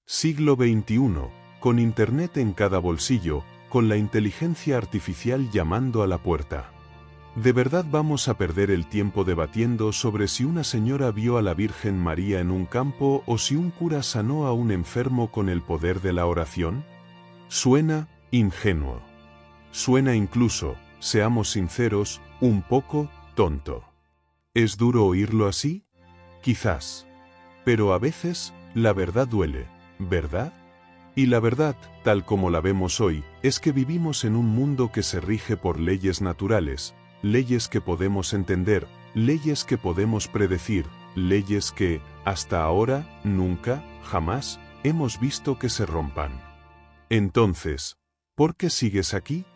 Siglo XXI, con Internet en cada bolsillo, con la inteligencia artificial llamando a la puerta. ¿De verdad vamos a perder el tiempo debatiendo sobre si una señora vio a la Virgen María en un campo o si un cura sanó a un enfermo con el poder de la oración? Suena ingenuo. Suena incluso, seamos sinceros, un poco tonto. ¿Es duro oírlo así? Quizás. Pero a veces, la verdad duele, ¿verdad? Y la verdad, tal como la vemos hoy, es que vivimos en un mundo que se rige por leyes naturales, leyes que podemos entender, leyes que podemos predecir, leyes que, hasta ahora, nunca, jamás, hemos visto que se rompan. Entonces, ¿por qué sigues aquí?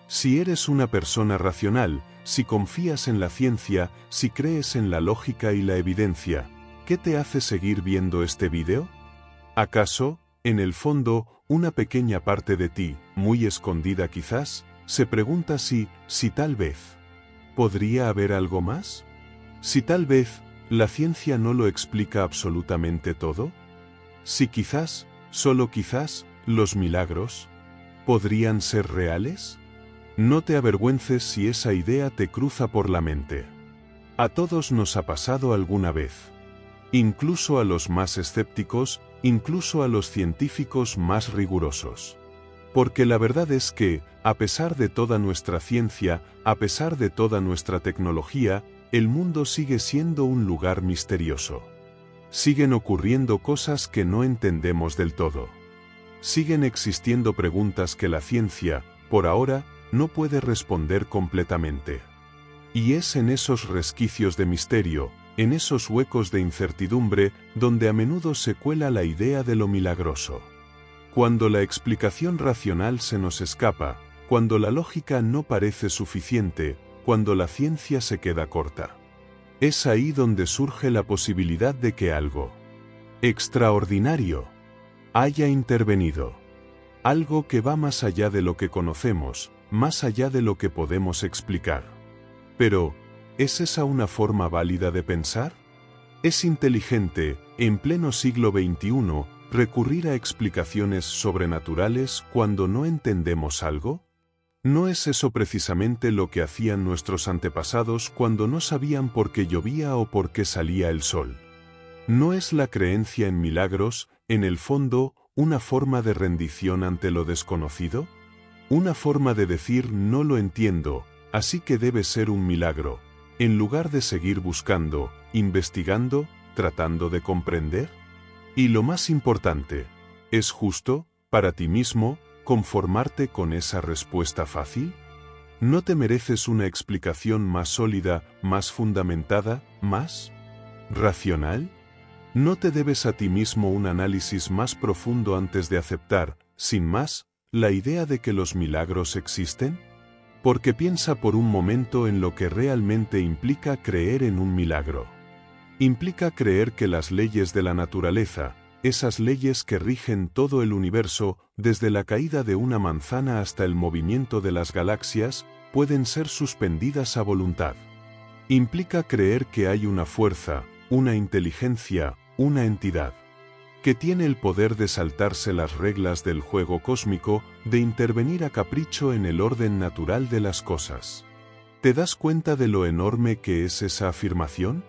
Si eres una persona racional, si confías en la ciencia, si crees en la lógica y la evidencia, ¿qué te hace seguir viendo este vídeo? ¿Acaso, en el fondo, una pequeña parte de ti, muy escondida quizás, se pregunta si tal vez, ¿podría haber algo más? Si tal vez, la ciencia no lo explica absolutamente todo? Si quizás, solo quizás, los milagros, ¿podrían ser reales? No te avergüences si esa idea te cruza por la mente. A todos nos ha pasado alguna vez. Incluso a los más escépticos, incluso a los científicos más rigurosos. Porque la verdad es que, a pesar de toda nuestra ciencia, a pesar de toda nuestra tecnología, el mundo sigue siendo un lugar misterioso. Siguen ocurriendo cosas que no entendemos del todo. Siguen existiendo preguntas que la ciencia, por ahora, no puede responder completamente. Y es en esos resquicios de misterio, en esos huecos de incertidumbre, donde a menudo se cuela la idea de lo milagroso. Cuando la explicación racional se nos escapa, cuando la lógica no parece suficiente, cuando la ciencia se queda corta. Es ahí donde surge la posibilidad de que algo extraordinario haya intervenido. Algo que va más allá de lo que conocemos, más allá de lo que podemos explicar. Pero, ¿es esa una forma válida de pensar? ¿Es inteligente, en pleno siglo XXI, recurrir a explicaciones sobrenaturales cuando no entendemos algo? ¿No es eso precisamente lo que hacían nuestros antepasados cuando no sabían por qué llovía o por qué salía el sol? ¿No es la creencia en milagros, en el fondo, una forma de rendición ante lo desconocido? Una forma de decir no lo entiendo, así que debe ser un milagro, en lugar de seguir buscando, investigando, tratando de comprender. Y lo más importante, ¿es justo, para ti mismo, conformarte con esa respuesta fácil? ¿No te mereces una explicación más sólida, más fundamentada, más racional? ¿No te debes a ti mismo un análisis más profundo antes de aceptar, sin más, la idea de que los milagros existen? Porque piensa por un momento en lo que realmente implica creer en un milagro. Implica creer que las leyes de la naturaleza, esas leyes que rigen todo el universo, desde la caída de una manzana hasta el movimiento de las galaxias, pueden ser suspendidas a voluntad. Implica creer que hay una fuerza, una inteligencia, una entidad, que tiene el poder de saltarse las reglas del juego cósmico, de intervenir a capricho en el orden natural de las cosas. ¿Te das cuenta de lo enorme que es esa afirmación?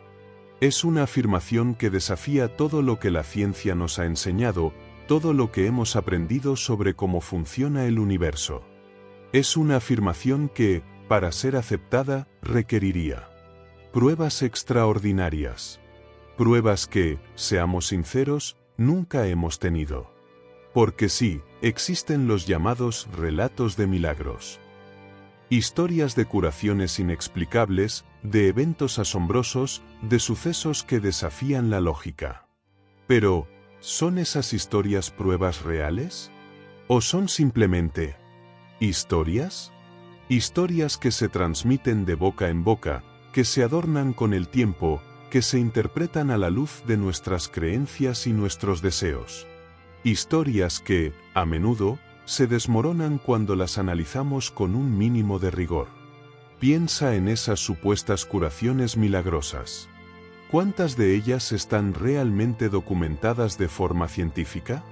Es una afirmación que desafía todo lo que la ciencia nos ha enseñado, todo lo que hemos aprendido sobre cómo funciona el universo. Es una afirmación que, para ser aceptada, requeriría pruebas extraordinarias. Pruebas que, seamos sinceros, nunca hemos tenido. Porque sí, existen los llamados relatos de milagros. Historias de curaciones inexplicables, de eventos asombrosos, de sucesos que desafían la lógica. Pero, ¿son esas historias pruebas reales? ¿O son simplemente historias? Historias que se transmiten de boca en boca, que se adornan con el tiempo, que se interpretan a la luz de nuestras creencias y nuestros deseos. Historias que, a menudo, se desmoronan cuando las analizamos con un mínimo de rigor. Piensa en esas supuestas curaciones milagrosas. ¿Cuántas de ellas están realmente documentadas de forma científica?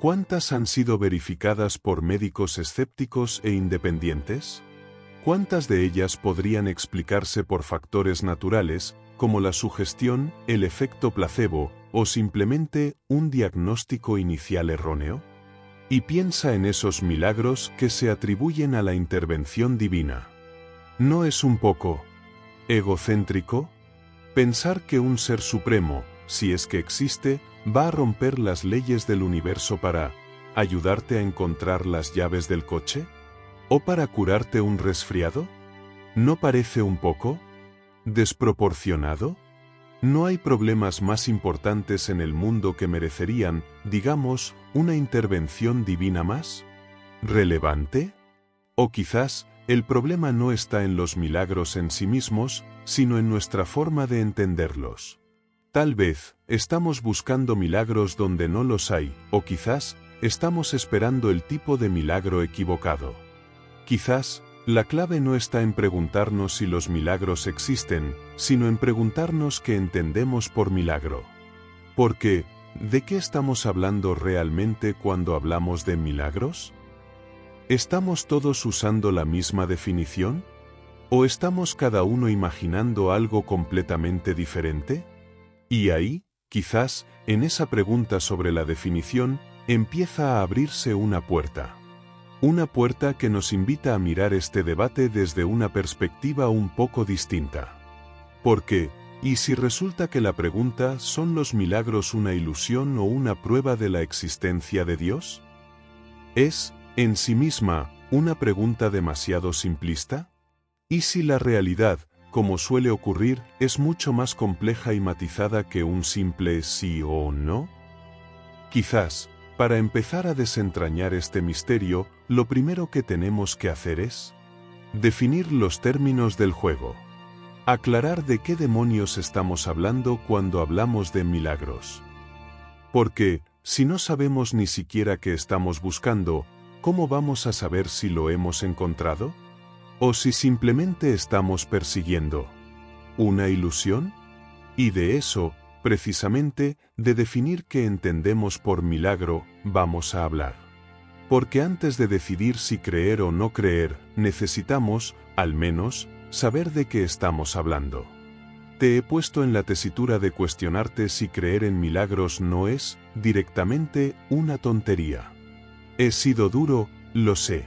¿Cuántas han sido verificadas por médicos escépticos e independientes? ¿Cuántas de ellas podrían explicarse por factores naturales, como la sugestión, el efecto placebo, o simplemente un diagnóstico inicial erróneo? Y piensa en esos milagros que se atribuyen a la intervención divina. ¿No es un poco egocéntrico pensar que un ser supremo, si es que existe, va a romper las leyes del universo para ayudarte a encontrar las llaves del coche? ¿O para curarte un resfriado? ¿No parece un poco desproporcionado? ¿No hay problemas más importantes en el mundo que merecerían, digamos, una intervención divina más relevante? O quizás, el problema no está en los milagros en sí mismos, sino en nuestra forma de entenderlos. Tal vez, estamos buscando milagros donde no los hay, o quizás, estamos esperando el tipo de milagro equivocado. Quizás, la clave no está en preguntarnos si los milagros existen, sino en preguntarnos qué entendemos por milagro. Porque, ¿de qué estamos hablando realmente cuando hablamos de milagros? ¿Estamos todos usando la misma definición? ¿O estamos cada uno imaginando algo completamente diferente? Y ahí, quizás, en esa pregunta sobre la definición, empieza a abrirse una puerta. Una puerta que nos invita a mirar este debate desde una perspectiva un poco distinta. Porque, ¿y si resulta que la pregunta ¿son los milagros una ilusión o una prueba de la existencia de Dios? ¿Es, en sí misma, una pregunta demasiado simplista? ¿Y si la realidad, como suele ocurrir, es mucho más compleja y matizada que un simple sí o no? Quizás, para empezar a desentrañar este misterio, lo primero que tenemos que hacer es definir los términos del juego. Aclarar de qué demonios estamos hablando cuando hablamos de milagros. Porque, si no sabemos ni siquiera qué estamos buscando, ¿cómo vamos a saber si lo hemos encontrado? ¿O si simplemente estamos persiguiendo una ilusión? Y de eso, precisamente, de definir qué entendemos por milagro, vamos a hablar. Porque antes de decidir si creer o no creer, necesitamos, al menos, saber de qué estamos hablando. Te he puesto en la tesitura de cuestionarte si creer en milagros no es, directamente, una tontería. He sido duro, lo sé.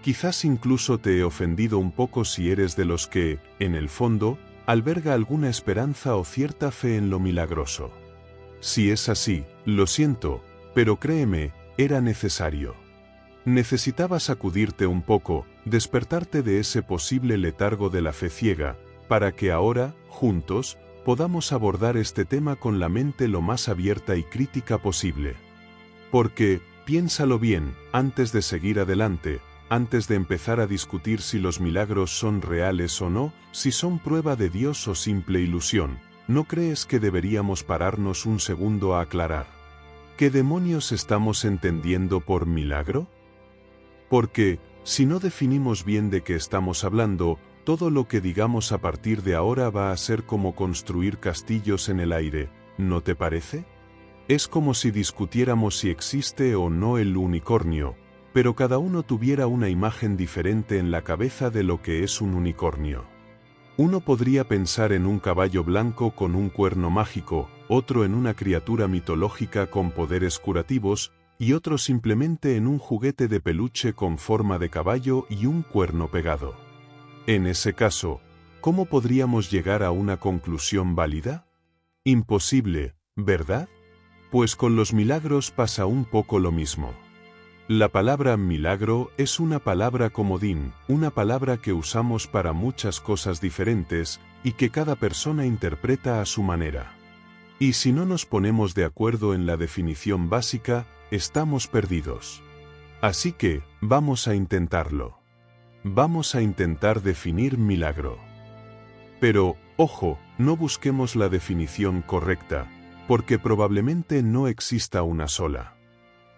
Quizás incluso te he ofendido un poco si eres de los que, en el fondo, alberga alguna esperanza o cierta fe en lo milagroso. Si es así, lo siento, pero créeme, era necesario. Necesitaba sacudirte un poco, despertarte de ese posible letargo de la fe ciega, para que ahora, juntos, podamos abordar este tema con la mente lo más abierta y crítica posible. Porque, piénsalo bien, antes de seguir adelante, antes de empezar a discutir si los milagros son reales o no, si son prueba de Dios o simple ilusión, ¿no crees que deberíamos pararnos un segundo a aclarar? ¿Qué demonios estamos entendiendo por milagro? Porque, si no definimos bien de qué estamos hablando, todo lo que digamos a partir de ahora va a ser como construir castillos en el aire, ¿no te parece? Es como si discutiéramos si existe o no el unicornio, pero cada uno tuviera una imagen diferente en la cabeza de lo que es un unicornio. Uno podría pensar en un caballo blanco con un cuerno mágico, otro en una criatura mitológica con poderes curativos, y otro simplemente en un juguete de peluche con forma de caballo y un cuerno pegado. En ese caso, ¿cómo podríamos llegar a una conclusión válida? Imposible, ¿verdad? Pues con los milagros pasa un poco lo mismo. La palabra milagro es una palabra comodín, una palabra que usamos para muchas cosas diferentes y que cada persona interpreta a su manera. Y si no nos ponemos de acuerdo en la definición básica, estamos perdidos. Así que, vamos a intentarlo. Vamos a intentar definir milagro. Pero, ojo, no busquemos la definición correcta, porque probablemente no exista una sola.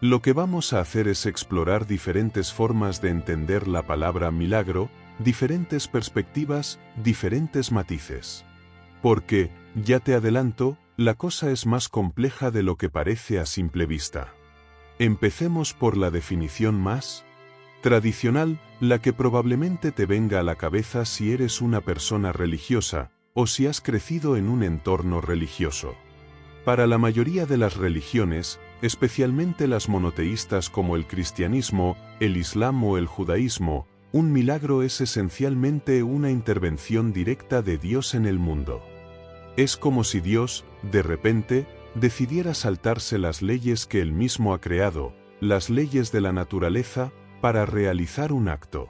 Lo que vamos a hacer es explorar diferentes formas de entender la palabra milagro, diferentes perspectivas, diferentes matices. Porque, ya te adelanto, la cosa es más compleja de lo que parece a simple vista. Empecemos por la definición más tradicional, la que probablemente te venga a la cabeza si eres una persona religiosa, o si has crecido en un entorno religioso. Para la mayoría de las religiones, especialmente las monoteístas como el cristianismo, el islam o el judaísmo, un milagro es esencialmente una intervención directa de Dios en el mundo. Es como si Dios, de repente, decidiera saltarse las leyes que Él mismo ha creado, las leyes de la naturaleza, para realizar un acto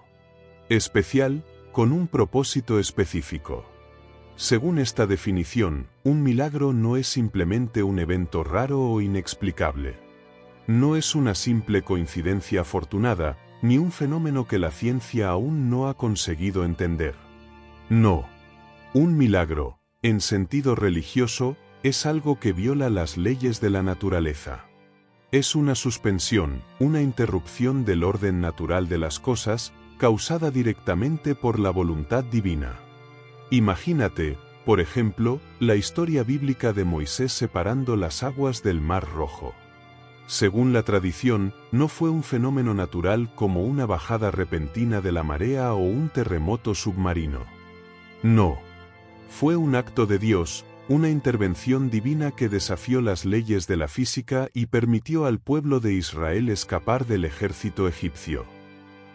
especial, con un propósito específico. Según esta definición, un milagro no es simplemente un evento raro o inexplicable. No es una simple coincidencia afortunada, ni un fenómeno que la ciencia aún no ha conseguido entender. No. Un milagro, en sentido religioso, es algo que viola las leyes de la naturaleza. Es una suspensión, una interrupción del orden natural de las cosas, causada directamente por la voluntad divina. Imagínate, por ejemplo, la historia bíblica de Moisés separando las aguas del Mar Rojo. Según la tradición, no fue un fenómeno natural como una bajada repentina de la marea o un terremoto submarino. No. Fue un acto de Dios, una intervención divina que desafió las leyes de la física y permitió al pueblo de Israel escapar del ejército egipcio.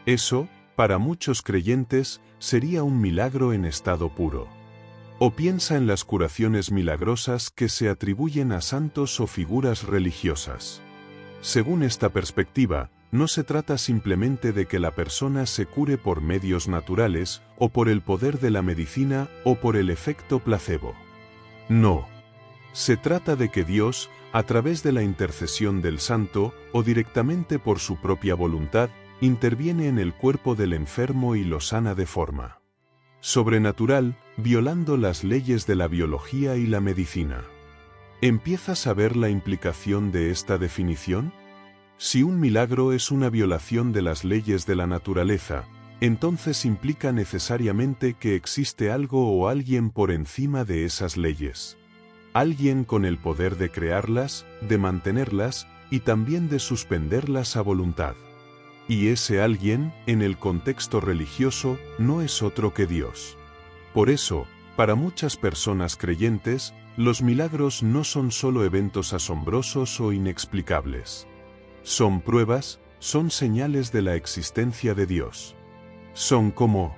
Eso, para muchos creyentes, sería un milagro en estado puro. O piensa en las curaciones milagrosas que se atribuyen a santos o figuras religiosas. Según esta perspectiva, no se trata simplemente de que la persona se cure por medios naturales, o por el poder de la medicina, o por el efecto placebo. No. Se trata de que Dios, a través de la intercesión del santo, o directamente por su propia voluntad, interviene en el cuerpo del enfermo y lo sana de forma sobrenatural, violando las leyes de la biología y la medicina. ¿Empiezas a ver la implicación de esta definición? Si un milagro es una violación de las leyes de la naturaleza, entonces implica necesariamente que existe algo o alguien por encima de esas leyes. Alguien con el poder de crearlas, de mantenerlas, y también de suspenderlas a voluntad. Y ese alguien, en el contexto religioso, no es otro que Dios. Por eso, para muchas personas creyentes, los milagros no son solo eventos asombrosos o inexplicables. Son pruebas, son señales de la existencia de Dios. Son como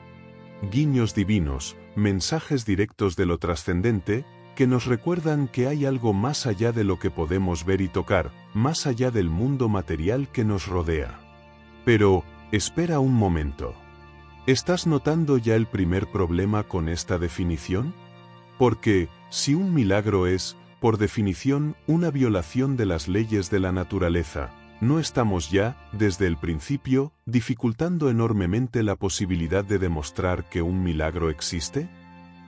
guiños divinos, mensajes directos de lo trascendente, que nos recuerdan que hay algo más allá de lo que podemos ver y tocar, más allá del mundo material que nos rodea. Pero, espera un momento. ¿Estás notando ya el primer problema con esta definición? Porque, si un milagro es, por definición, una violación de las leyes de la naturaleza, ¿no estamos ya, desde el principio, dificultando enormemente la posibilidad de demostrar que un milagro existe?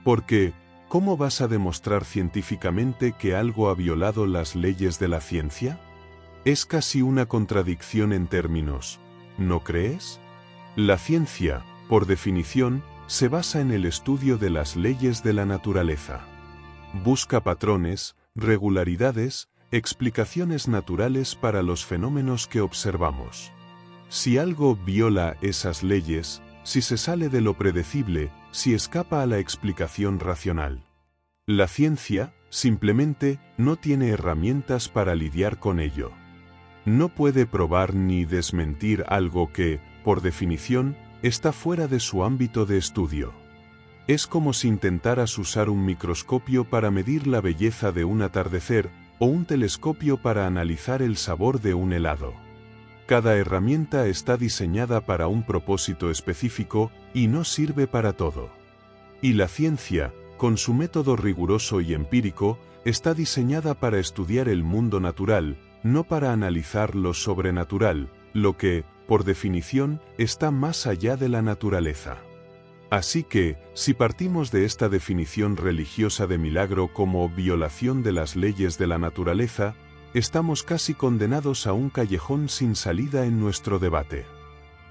Porque, ¿cómo vas a demostrar científicamente que algo ha violado las leyes de la ciencia? Es casi una contradicción en términos, ¿no crees? La ciencia, por definición, se basa en el estudio de las leyes de la naturaleza. Busca patrones, regularidades, explicaciones naturales para los fenómenos que observamos. Si algo viola esas leyes, si se sale de lo predecible, si escapa a la explicación racional, la ciencia, simplemente, no tiene herramientas para lidiar con ello. No puede probar ni desmentir algo que, por definición, está fuera de su ámbito de estudio. Es como si intentaras usar un microscopio para medir la belleza de un atardecer, o un telescopio para analizar el sabor de un helado. Cada herramienta está diseñada para un propósito específico, y no sirve para todo. Y la ciencia, con su método riguroso y empírico, está diseñada para estudiar el mundo natural, no para analizar lo sobrenatural, lo que, por definición, está más allá de la naturaleza. Así que, si partimos de esta definición religiosa de milagro como violación de las leyes de la naturaleza, estamos casi condenados a un callejón sin salida en nuestro debate.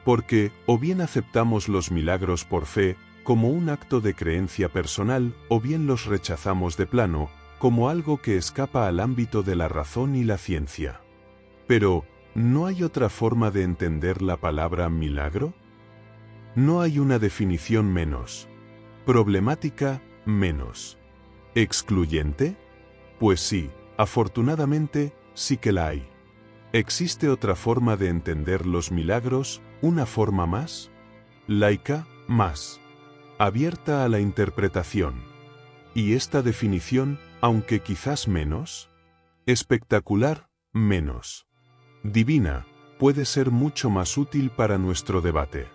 Porque, o bien aceptamos los milagros por fe, como un acto de creencia personal, o bien los rechazamos de plano, como algo que escapa al ámbito de la razón y la ciencia. Pero, ¿No hay otra forma de entender la palabra milagro? No hay una definición menos problemática, menos excluyente. Pues sí, afortunadamente, sí que la hay. ¿Existe otra forma de entender los milagros, una forma más laica, más abierta a la interpretación? Y esta definición, aunque quizás menos espectacular, menos divina, puede ser mucho más útil para nuestro debate.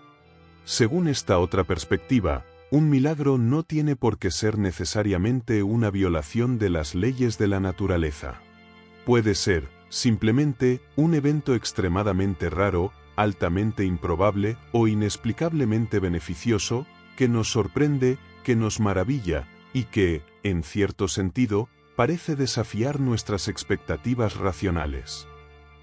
Según esta otra perspectiva, un milagro no tiene por qué ser necesariamente una violación de las leyes de la naturaleza. Puede ser, simplemente, un evento extremadamente raro, altamente improbable o inexplicablemente beneficioso, que nos sorprende, que nos maravilla, y que, en cierto sentido, parece desafiar nuestras expectativas racionales.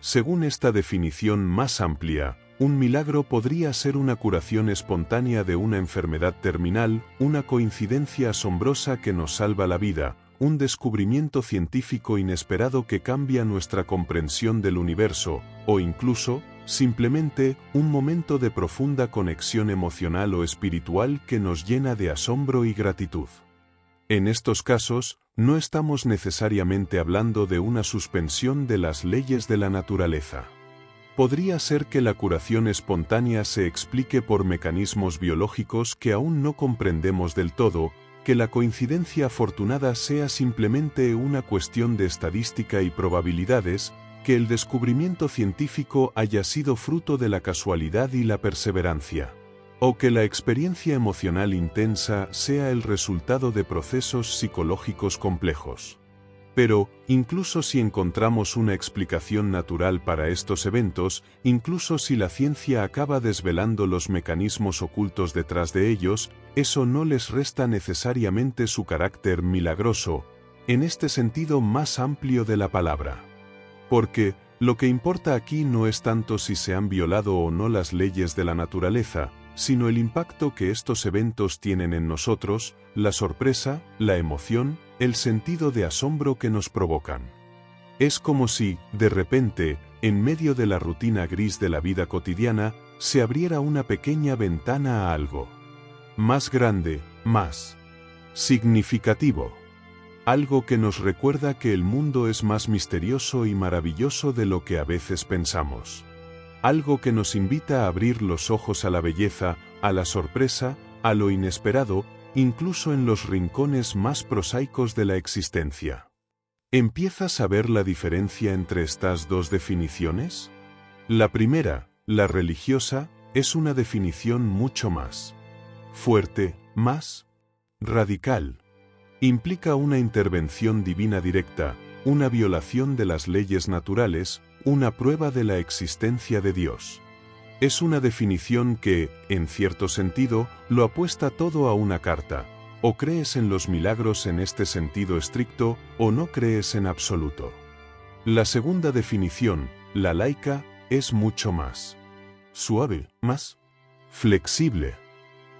Según esta definición más amplia, un milagro podría ser una curación espontánea de una enfermedad terminal, una coincidencia asombrosa que nos salva la vida, un descubrimiento científico inesperado que cambia nuestra comprensión del universo, o incluso, simplemente, un momento de profunda conexión emocional o espiritual que nos llena de asombro y gratitud. En estos casos, no estamos necesariamente hablando de una suspensión de las leyes de la naturaleza. Podría ser que la curación espontánea se explique por mecanismos biológicos que aún no comprendemos del todo, que la coincidencia afortunada sea simplemente una cuestión de estadística y probabilidades, que el descubrimiento científico haya sido fruto de la casualidad y la perseverancia, o que la experiencia emocional intensa sea el resultado de procesos psicológicos complejos. Pero, incluso si encontramos una explicación natural para estos eventos, incluso si la ciencia acaba desvelando los mecanismos ocultos detrás de ellos, eso no les resta necesariamente su carácter milagroso, en este sentido más amplio de la palabra. Porque, lo que importa aquí no es tanto si se han violado o no las leyes de la naturaleza, sino el impacto que estos eventos tienen en nosotros, la sorpresa, la emoción, el sentido de asombro que nos provocan. Es como si, de repente, en medio de la rutina gris de la vida cotidiana, se abriera una pequeña ventana a algo más grande, más significativo. Algo que nos recuerda que el mundo es más misterioso y maravilloso de lo que a veces pensamos. Algo que nos invita a abrir los ojos a la belleza, a la sorpresa, a lo inesperado, incluso en los rincones más prosaicos de la existencia. ¿Empiezas a ver la diferencia entre estas dos definiciones? La primera, la religiosa, es una definición mucho más fuerte, más radical. Implica una intervención divina directa, una violación de las leyes naturales, una prueba de la existencia de Dios. Es una definición que, en cierto sentido, lo apuesta todo a una carta. O crees en los milagros en este sentido estricto, o no crees en absoluto. La segunda definición, la laica, es mucho más suave, más flexible.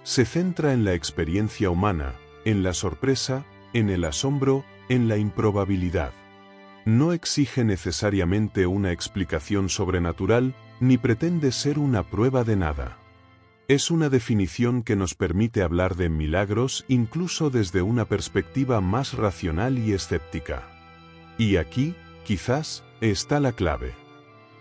Se centra en la experiencia humana, en la sorpresa, en el asombro, en la improbabilidad. No exige necesariamente una explicación sobrenatural, ni pretende ser una prueba de nada. Es una definición que nos permite hablar de milagros incluso desde una perspectiva más racional y escéptica. Y aquí, quizás, está la clave.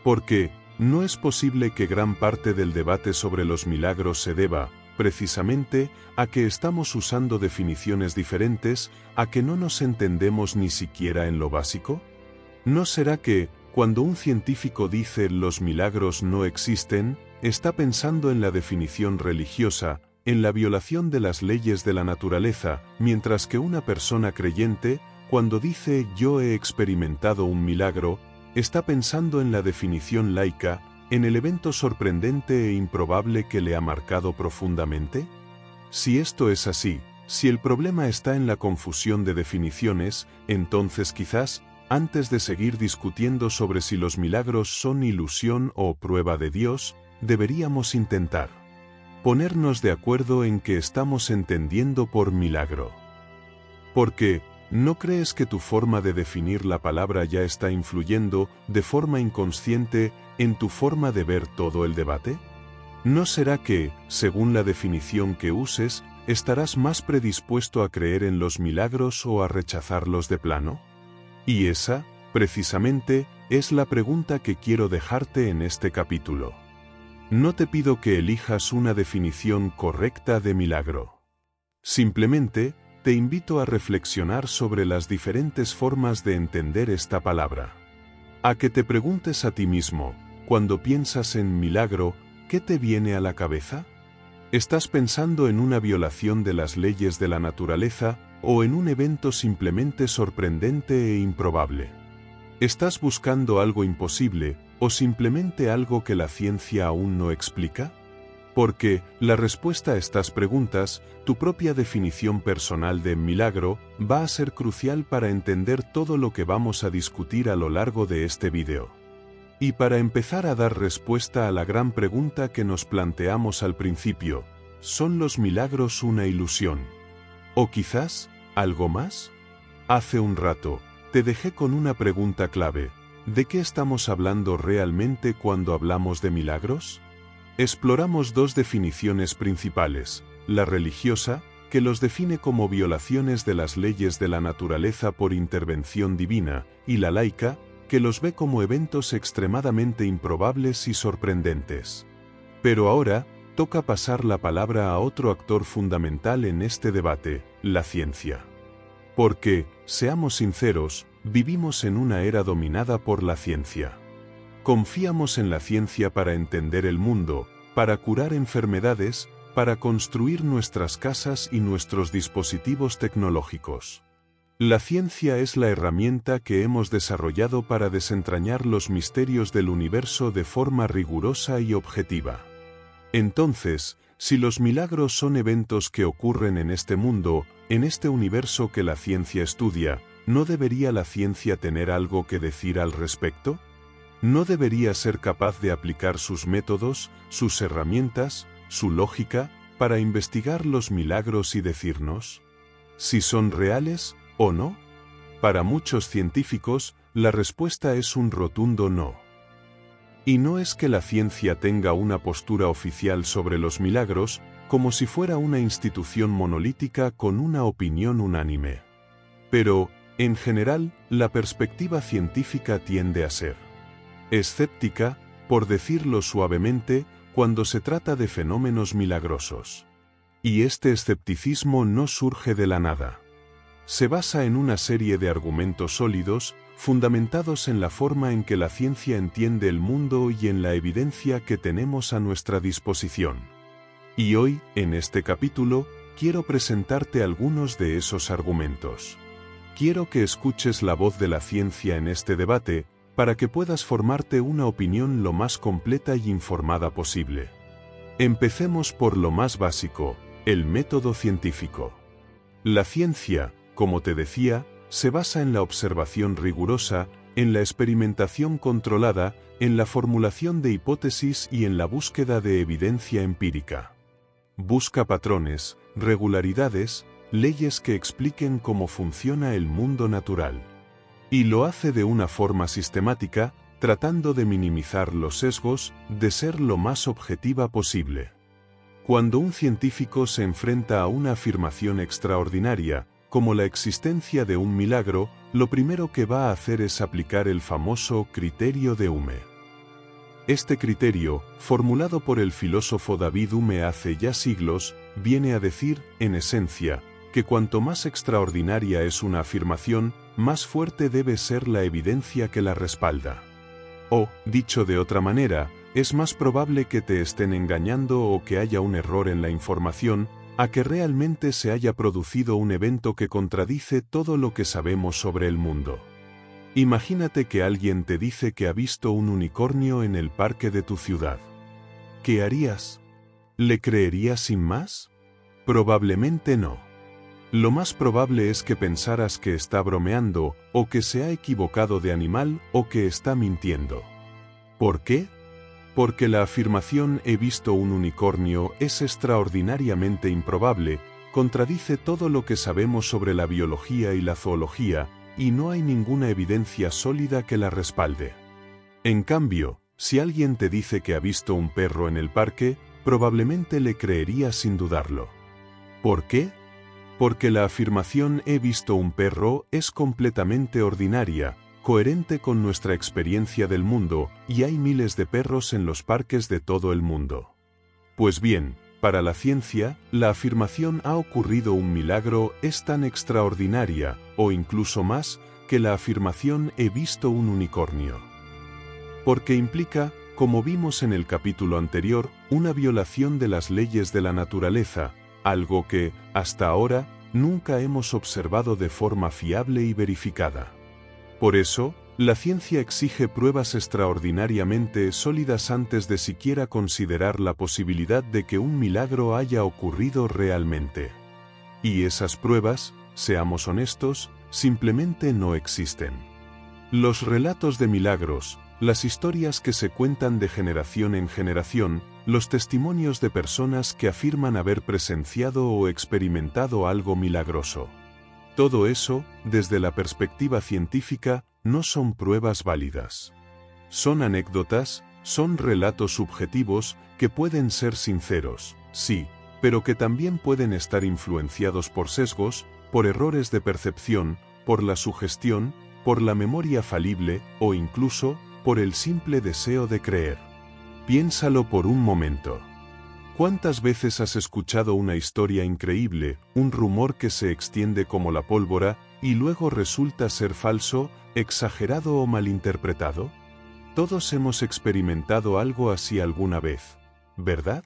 Porque, no es posible que gran parte del debate sobre los milagros se deba, precisamente, a que estamos usando definiciones diferentes, a que no nos entendemos ni siquiera en lo básico. ¿No será que, cuando un científico dice los milagros no existen, está pensando en la definición religiosa, en la violación de las leyes de la naturaleza, mientras que una persona creyente, cuando dice yo he experimentado un milagro, está pensando en la definición laica, en el evento sorprendente e improbable que le ha marcado profundamente? Si esto es así, si el problema está en la confusión de definiciones, entonces quizás, antes de seguir discutiendo sobre si los milagros son ilusión o prueba de Dios, deberíamos intentar ponernos de acuerdo en qué estamos entendiendo por milagro. Porque, ¿No crees que tu forma de definir la palabra ya está influyendo, de forma inconsciente, en tu forma de ver todo el debate? ¿No será que, según la definición que uses, estarás más predispuesto a creer en los milagros o a rechazarlos de plano? Y esa, precisamente, es la pregunta que quiero dejarte en este capítulo. No te pido que elijas una definición correcta de milagro. Simplemente, te invito a reflexionar sobre las diferentes formas de entender esta palabra. A que te preguntes a ti mismo, cuando piensas en milagro, ¿qué te viene a la cabeza? ¿Estás pensando en una violación de las leyes de la naturaleza o en un evento simplemente sorprendente e improbable? ¿Estás buscando algo imposible o simplemente algo que la ciencia aún no explica? Porque la respuesta a estas preguntas, tu propia definición personal de milagro, va a ser crucial para entender todo lo que vamos a discutir a lo largo de este vídeo. Y para empezar a dar respuesta a la gran pregunta que nos planteamos al principio, ¿son los milagros una ilusión? ¿O quizás, algo más? Hace un rato, te dejé con una pregunta clave. ¿De qué estamos hablando realmente cuando hablamos de milagros? Exploramos dos definiciones principales, la religiosa, que los define como violaciones de las leyes de la naturaleza por intervención divina, y la laica, que los ve como eventos extremadamente improbables y sorprendentes. Pero ahora, toca pasar la palabra a otro actor fundamental en este debate, la ciencia. Porque, seamos sinceros, vivimos en una era dominada por la ciencia. Confiamos en la ciencia para entender el mundo, para curar enfermedades, para construir nuestras casas y nuestros dispositivos tecnológicos. La ciencia es la herramienta que hemos desarrollado para desentrañar los misterios del universo de forma rigurosa y objetiva. Entonces, si los milagros son eventos que ocurren en este mundo, en este universo que la ciencia estudia, ¿no debería la ciencia tener algo que decir al respecto? ¿No debería ser capaz de aplicar sus métodos, sus herramientas, su lógica, para investigar los milagros y decirnos si son reales o no? Para muchos científicos, la respuesta es un rotundo no. Y no es que la ciencia tenga una postura oficial sobre los milagros, como si fuera una institución monolítica con una opinión unánime. Pero, en general, la perspectiva científica tiende a ser escéptica, por decirlo suavemente, cuando se trata de fenómenos milagrosos. Y este escepticismo no surge de la nada. Se basa en una serie de argumentos sólidos, fundamentados en la forma en que la ciencia entiende el mundo y en la evidencia que tenemos a nuestra disposición. Y hoy, en este capítulo, quiero presentarte algunos de esos argumentos. Quiero que escuches la voz de la ciencia en este debate, para que puedas formarte una opinión lo más completa y informada posible. Empecemos por lo más básico, el método científico. La ciencia, como te decía, se basa en la observación rigurosa, en la experimentación controlada, en la formulación de hipótesis y en la búsqueda de evidencia empírica. Busca patrones, regularidades, leyes que expliquen cómo funciona el mundo natural. Y lo hace de una forma sistemática, tratando de minimizar los sesgos, de ser lo más objetiva posible. Cuando un científico se enfrenta a una afirmación extraordinaria, como la existencia de un milagro, lo primero que va a hacer es aplicar el famoso criterio de Hume. Este criterio, formulado por el filósofo David Hume hace ya siglos, viene a decir, en esencia, que cuanto más extraordinaria es una afirmación, más fuerte debe ser la evidencia que la respalda. O, dicho de otra manera, es más probable que te estén engañando o que haya un error en la información, a que realmente se haya producido un evento que contradice todo lo que sabemos sobre el mundo. Imagínate que alguien te dice que ha visto un unicornio en el parque de tu ciudad. ¿Qué harías? ¿Le creerías sin más? Probablemente no. Lo más probable es que pensaras que está bromeando, o que se ha equivocado de animal, o que está mintiendo. ¿Por qué? Porque la afirmación «he visto un unicornio» es extraordinariamente improbable, contradice todo lo que sabemos sobre la biología y la zoología, y no hay ninguna evidencia sólida que la respalde. En cambio, si alguien te dice que ha visto un perro en el parque, probablemente le creerías sin dudarlo. ¿Por qué? Porque la afirmación "he visto un perro" es completamente ordinaria, coherente con nuestra experiencia del mundo, y hay miles de perros en los parques de todo el mundo. Pues bien, para la ciencia, la afirmación "ha ocurrido un milagro" es tan extraordinaria, o incluso más, que la afirmación "he visto un unicornio". Porque implica, como vimos en el capítulo anterior, una violación de las leyes de la naturaleza, algo que, hasta ahora, nunca hemos observado de forma fiable y verificada. Por eso, la ciencia exige pruebas extraordinariamente sólidas antes de siquiera considerar la posibilidad de que un milagro haya ocurrido realmente. Y esas pruebas, seamos honestos, simplemente no existen. Los relatos de milagros, las historias que se cuentan de generación en generación, los testimonios de personas que afirman haber presenciado o experimentado algo milagroso. Todo eso, desde la perspectiva científica, no son pruebas válidas. Son anécdotas, son relatos subjetivos que pueden ser sinceros, sí, pero que también pueden estar influenciados por sesgos, por errores de percepción, por la sugestión, por la memoria falible o incluso por el simple deseo de creer. Piénsalo por un momento. ¿Cuántas veces has escuchado una historia increíble, un rumor que se extiende como la pólvora, y luego resulta ser falso, exagerado o malinterpretado? Todos hemos experimentado algo así alguna vez, ¿verdad?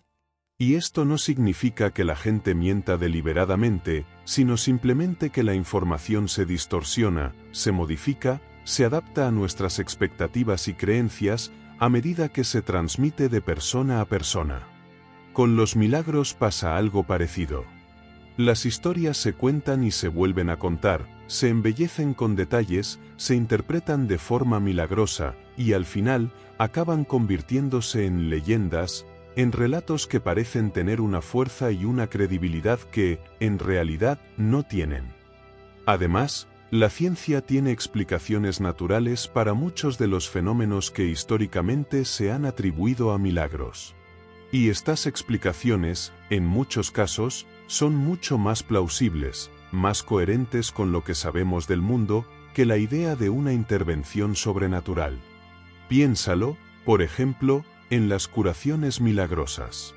Y esto no significa que la gente mienta deliberadamente, sino simplemente que la información se distorsiona, se modifica, se adapta a nuestras expectativas y creencias a medida que se transmite de persona a persona. Con los milagros pasa algo parecido. Las historias se cuentan y se vuelven a contar, se embellecen con detalles, se interpretan de forma milagrosa, y al final, acaban convirtiéndose en leyendas, en relatos que parecen tener una fuerza y una credibilidad que, en realidad, no tienen. Además, la ciencia tiene explicaciones naturales para muchos de los fenómenos que históricamente se han atribuido a milagros. Y estas explicaciones, en muchos casos, son mucho más plausibles, más coherentes con lo que sabemos del mundo, que la idea de una intervención sobrenatural. Piénsalo, por ejemplo, en las curaciones milagrosas.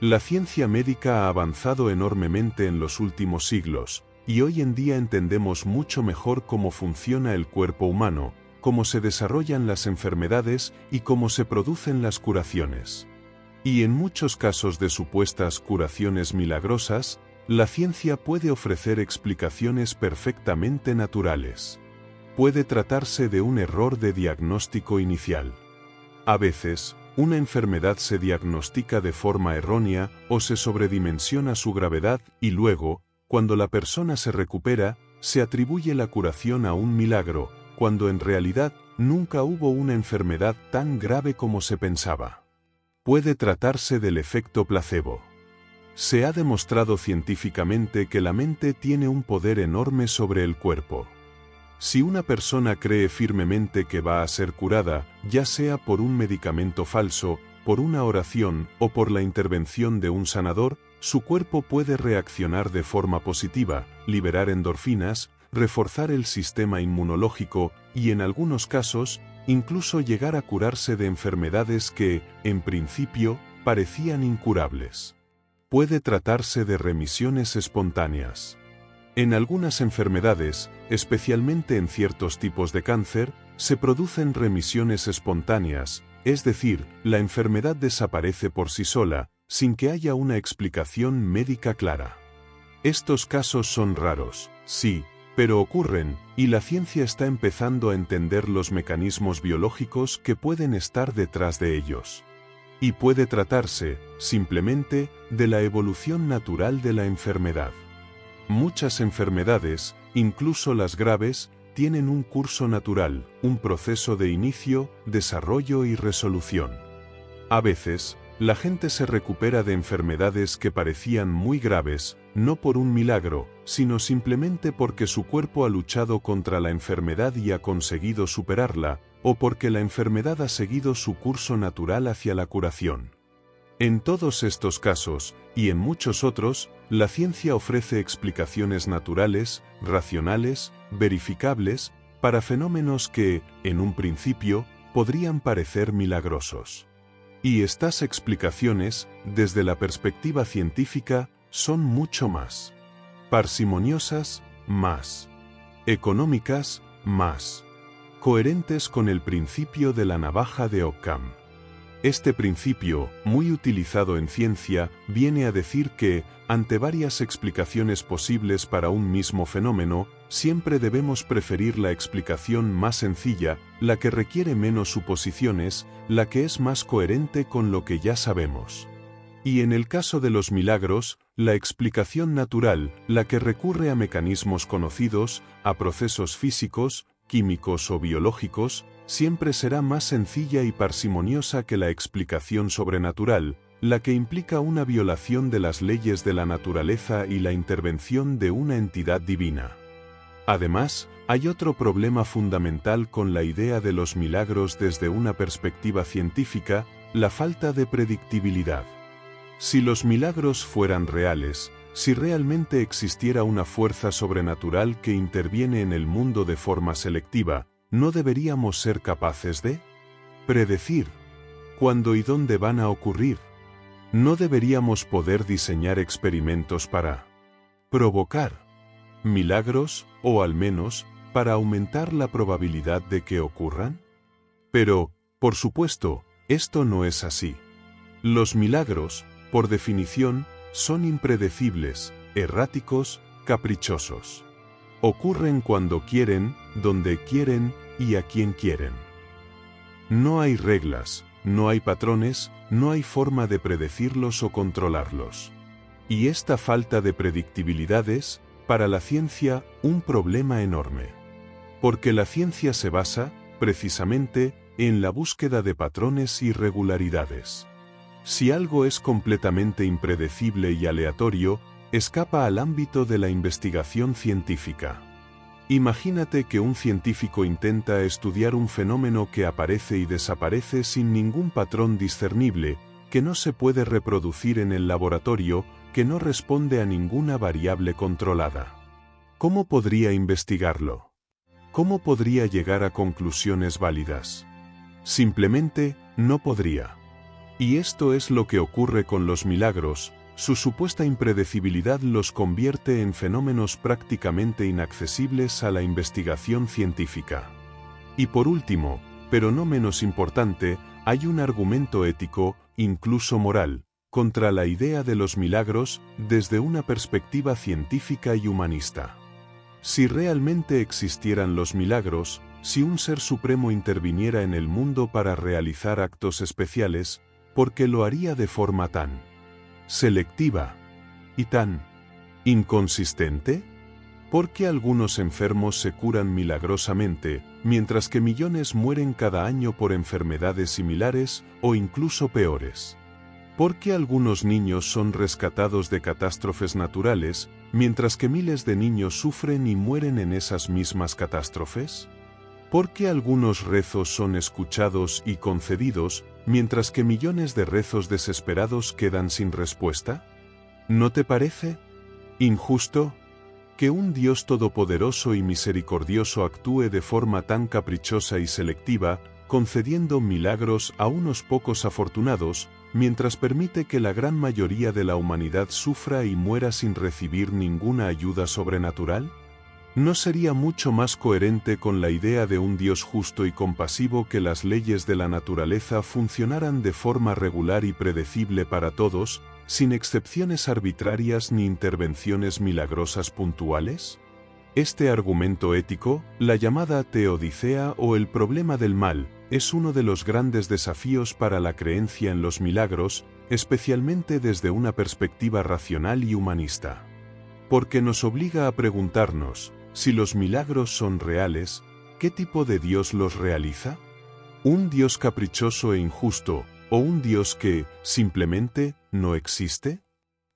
La ciencia médica ha avanzado enormemente en los últimos siglos, y hoy en día entendemos mucho mejor cómo funciona el cuerpo humano, cómo se desarrollan las enfermedades y cómo se producen las curaciones. Y en muchos casos de supuestas curaciones milagrosas, la ciencia puede ofrecer explicaciones perfectamente naturales. Puede tratarse de un error de diagnóstico inicial. A veces, una enfermedad se diagnostica de forma errónea o se sobredimensiona su gravedad y luego, cuando la persona se recupera, se atribuye la curación a un milagro, cuando en realidad nunca hubo una enfermedad tan grave como se pensaba. Puede tratarse del efecto placebo. Se ha demostrado científicamente que la mente tiene un poder enorme sobre el cuerpo. Si una persona cree firmemente que va a ser curada, ya sea por un medicamento falso, por una oración o por la intervención de un sanador, su cuerpo puede reaccionar de forma positiva, liberar endorfinas, reforzar el sistema inmunológico y, en algunos casos, incluso llegar a curarse de enfermedades que, en principio, parecían incurables. Puede tratarse de remisiones espontáneas. En algunas enfermedades, especialmente en ciertos tipos de cáncer, se producen remisiones espontáneas, es decir, la enfermedad desaparece por sí sola, sin que haya una explicación médica clara. Estos casos son raros, sí, pero ocurren, y la ciencia está empezando a entender los mecanismos biológicos que pueden estar detrás de ellos. Y puede tratarse, simplemente, de la evolución natural de la enfermedad. Muchas enfermedades, incluso las graves, tienen un curso natural, un proceso de inicio, desarrollo y resolución. A veces, La gente se recupera de enfermedades que parecían muy graves, no por un milagro, sino simplemente porque su cuerpo ha luchado contra la enfermedad y ha conseguido superarla, o porque la enfermedad ha seguido su curso natural hacia la curación. En todos estos casos, y en muchos otros, la ciencia ofrece explicaciones naturales, racionales, verificables, para fenómenos que, en un principio, podrían parecer milagrosos. Y estas explicaciones, desde la perspectiva científica, son mucho más parsimoniosas, más económicas, más coherentes con el principio de la navaja de Occam. Este principio, muy utilizado en ciencia, viene a decir que, ante varias explicaciones posibles para un mismo fenómeno, siempre debemos preferir la explicación más sencilla, la que requiere menos suposiciones, la que es más coherente con lo que ya sabemos. Y en el caso de los milagros, la explicación natural, la que recurre a mecanismos conocidos, a procesos físicos, químicos o biológicos, siempre será más sencilla y parsimoniosa que la explicación sobrenatural, la que implica una violación de las leyes de la naturaleza y la intervención de una entidad divina. Además, hay otro problema fundamental con la idea de los milagros desde una perspectiva científica, la falta de predictibilidad. Si los milagros fueran reales, si realmente existiera una fuerza sobrenatural que interviene en el mundo de forma selectiva, ¿no deberíamos ser capaces de predecir cuándo y dónde van a ocurrir? ¿No deberíamos poder diseñar experimentos para provocar milagros, o al menos, para aumentar la probabilidad de que ocurran? Pero, por supuesto, esto no es así. Los milagros, por definición, son impredecibles, erráticos, caprichosos. Ocurren cuando quieren, donde quieren y a quien quieren. No hay reglas, no hay patrones, no hay forma de predecirlos o controlarlos. Y esta falta de predictibilidad es, para la ciencia, un problema enorme. Porque la ciencia se basa, precisamente, en la búsqueda de patrones y regularidades. Si algo es completamente impredecible y aleatorio, escapa al ámbito de la investigación científica. Imagínate que un científico intenta estudiar un fenómeno que aparece y desaparece sin ningún patrón discernible, que no se puede reproducir en el laboratorio, que no responde a ninguna variable controlada. ¿Cómo podría investigarlo? ¿Cómo podría llegar a conclusiones válidas? Simplemente, no podría. Y esto es lo que ocurre con los milagros. Su supuesta impredecibilidad los convierte en fenómenos prácticamente inaccesibles a la investigación científica. Y por último, pero no menos importante, hay un argumento ético, incluso moral, contra la idea de los milagros desde una perspectiva científica y humanista. Si realmente existieran los milagros, si un ser supremo interviniera en el mundo para realizar actos especiales, ¿por qué lo haría de forma tan selectiva y tan inconsistente? ¿Por qué algunos enfermos se curan milagrosamente, mientras que millones mueren cada año por enfermedades similares o incluso peores? ¿Por qué algunos niños son rescatados de catástrofes naturales, mientras que miles de niños sufren y mueren en esas mismas catástrofes? ¿Por qué algunos rezos son escuchados y concedidos, mientras que millones de rezos desesperados quedan sin respuesta? ¿No te parece injusto que un Dios todopoderoso y misericordioso actúe de forma tan caprichosa y selectiva, concediendo milagros a unos pocos afortunados, mientras permite que la gran mayoría de la humanidad sufra y muera sin recibir ninguna ayuda sobrenatural? ¿No sería mucho más coherente con la idea de un Dios justo y compasivo que las leyes de la naturaleza funcionaran de forma regular y predecible para todos, sin excepciones arbitrarias ni intervenciones milagrosas puntuales? Este argumento ético, la llamada teodicea o el problema del mal, es uno de los grandes desafíos para la creencia en los milagros, especialmente desde una perspectiva racional y humanista. Porque nos obliga a preguntarnos, si los milagros son reales, ¿qué tipo de Dios los realiza? ¿Un Dios caprichoso e injusto, ¿O un Dios que, simplemente, no existe?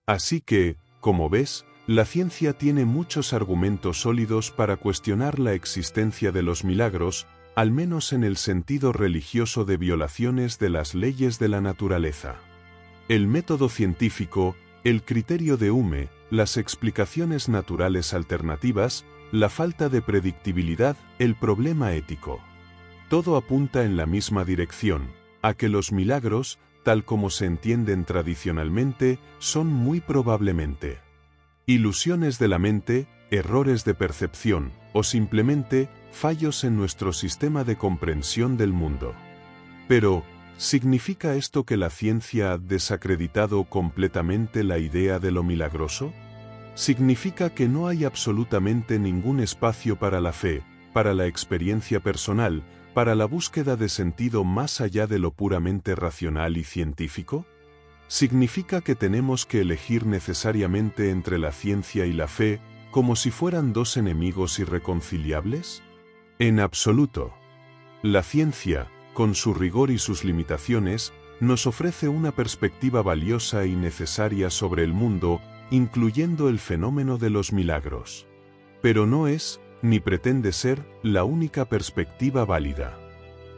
Así que, como ves, la ciencia tiene muchos argumentos sólidos para cuestionar la existencia de los milagros, al menos en el sentido religioso de violaciones de las leyes de la naturaleza. El método científico, el criterio de Hume, las explicaciones naturales alternativas, la falta de predictibilidad, el problema ético. Todo apunta en la misma dirección, a que los milagros, tal como se entienden tradicionalmente, son muy probablemente ilusiones de la mente, errores de percepción, o simplemente fallos en nuestro sistema de comprensión del mundo. Pero, ¿significa esto que la ciencia ha desacreditado completamente la idea de lo milagroso? ¿Significa que no hay absolutamente ningún espacio para la fe, para la experiencia personal, para la búsqueda de sentido más allá de lo puramente racional y científico? ¿Significa que tenemos que elegir necesariamente entre la ciencia y la fe, como si fueran dos enemigos irreconciliables? En absoluto. La ciencia, con su rigor y sus limitaciones, nos ofrece una perspectiva valiosa y necesaria sobre el mundo, incluyendo el fenómeno de los milagros. Pero no es, ni pretende ser, la única perspectiva válida.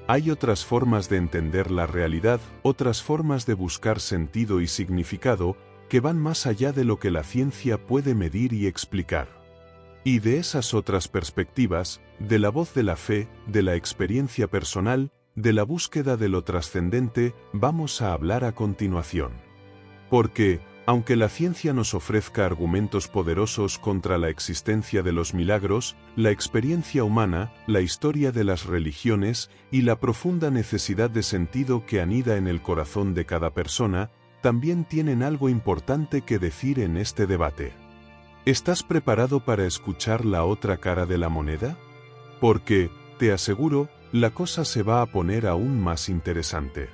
Hay otras formas de entender la realidad, otras formas de buscar sentido y significado, que van más allá de lo que la ciencia puede medir y explicar. Y de esas otras perspectivas, de la voz de la fe, de la experiencia personal, de la búsqueda de lo trascendente, vamos a hablar a continuación. Porque, aunque la ciencia nos ofrezca argumentos poderosos contra la existencia de los milagros, la experiencia humana, la historia de las religiones y la profunda necesidad de sentido que anida en el corazón de cada persona, también tienen algo importante que decir en este debate. ¿Estás preparado para escuchar la otra cara de la moneda? Porque, te aseguro, la cosa se va a poner aún más interesante.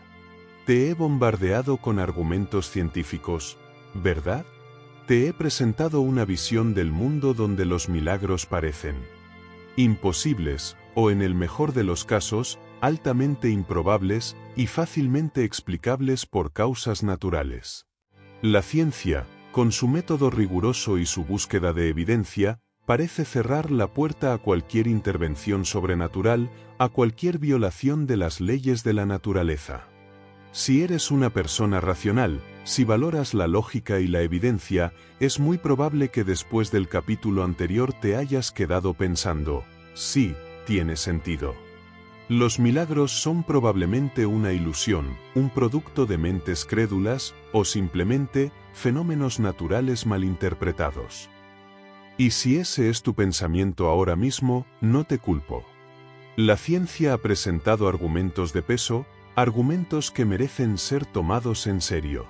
Te he bombardeado con argumentos científicos, ¿verdad? Te he presentado una visión del mundo donde los milagros parecen imposibles, o en el mejor de los casos, altamente improbables y fácilmente explicables por causas naturales. La ciencia, con su método riguroso y su búsqueda de evidencia, parece cerrar la puerta a cualquier intervención sobrenatural, a cualquier violación de las leyes de la naturaleza. Si eres una persona racional, si valoras la lógica y la evidencia, es muy probable que después del capítulo anterior te hayas quedado pensando, sí, tiene sentido. Los milagros son probablemente una ilusión, un producto de mentes crédulas, o simplemente, fenómenos naturales malinterpretados. Y si ese es tu pensamiento ahora mismo, no te culpo. La ciencia ha presentado argumentos de peso, argumentos que merecen ser tomados en serio.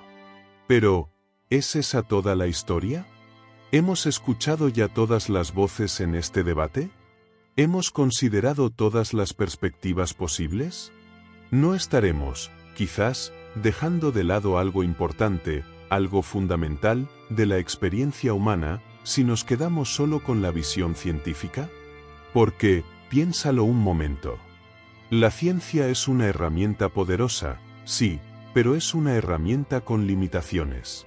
Pero, ¿es esa toda la historia? ¿Hemos escuchado ya todas las voces en este debate? ¿Hemos considerado todas las perspectivas posibles? No estaremos, quizás, dejando de lado algo importante, algo fundamental, de la experiencia humana, si nos quedamos solo con la visión científica? Porque, piénsalo un momento. La ciencia es una herramienta poderosa, sí, pero es una herramienta con limitaciones.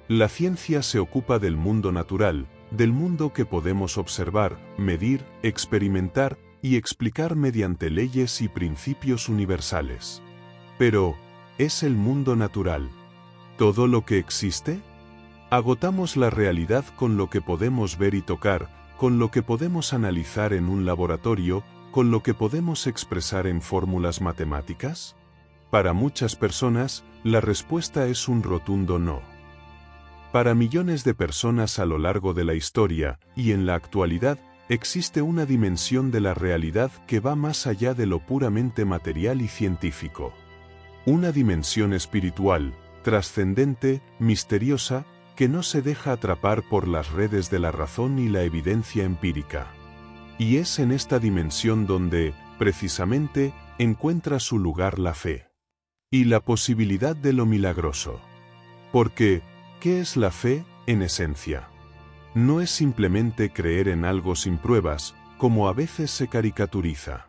La ciencia se ocupa del mundo natural, del mundo que podemos observar, medir, experimentar y explicar mediante leyes y principios universales. Pero, ¿es el mundo natural todo lo que existe? Agotamos la realidad con lo que podemos ver y tocar, con lo que podemos analizar en un laboratorio, con lo que podemos expresar en fórmulas matemáticas. Para muchas personas, la respuesta es un rotundo no. Para millones de personas a lo largo de la historia, y en la actualidad, existe una dimensión de la realidad que va más allá de lo puramente material y científico. Una dimensión espiritual, trascendente, misteriosa, que no se deja atrapar por las redes de la razón y la evidencia empírica. Y es en esta dimensión donde, precisamente, encuentra su lugar la fe. Y la posibilidad de lo milagroso. Porque, ¿qué es la fe, en esencia? No es simplemente creer en algo sin pruebas, como a veces se caricaturiza.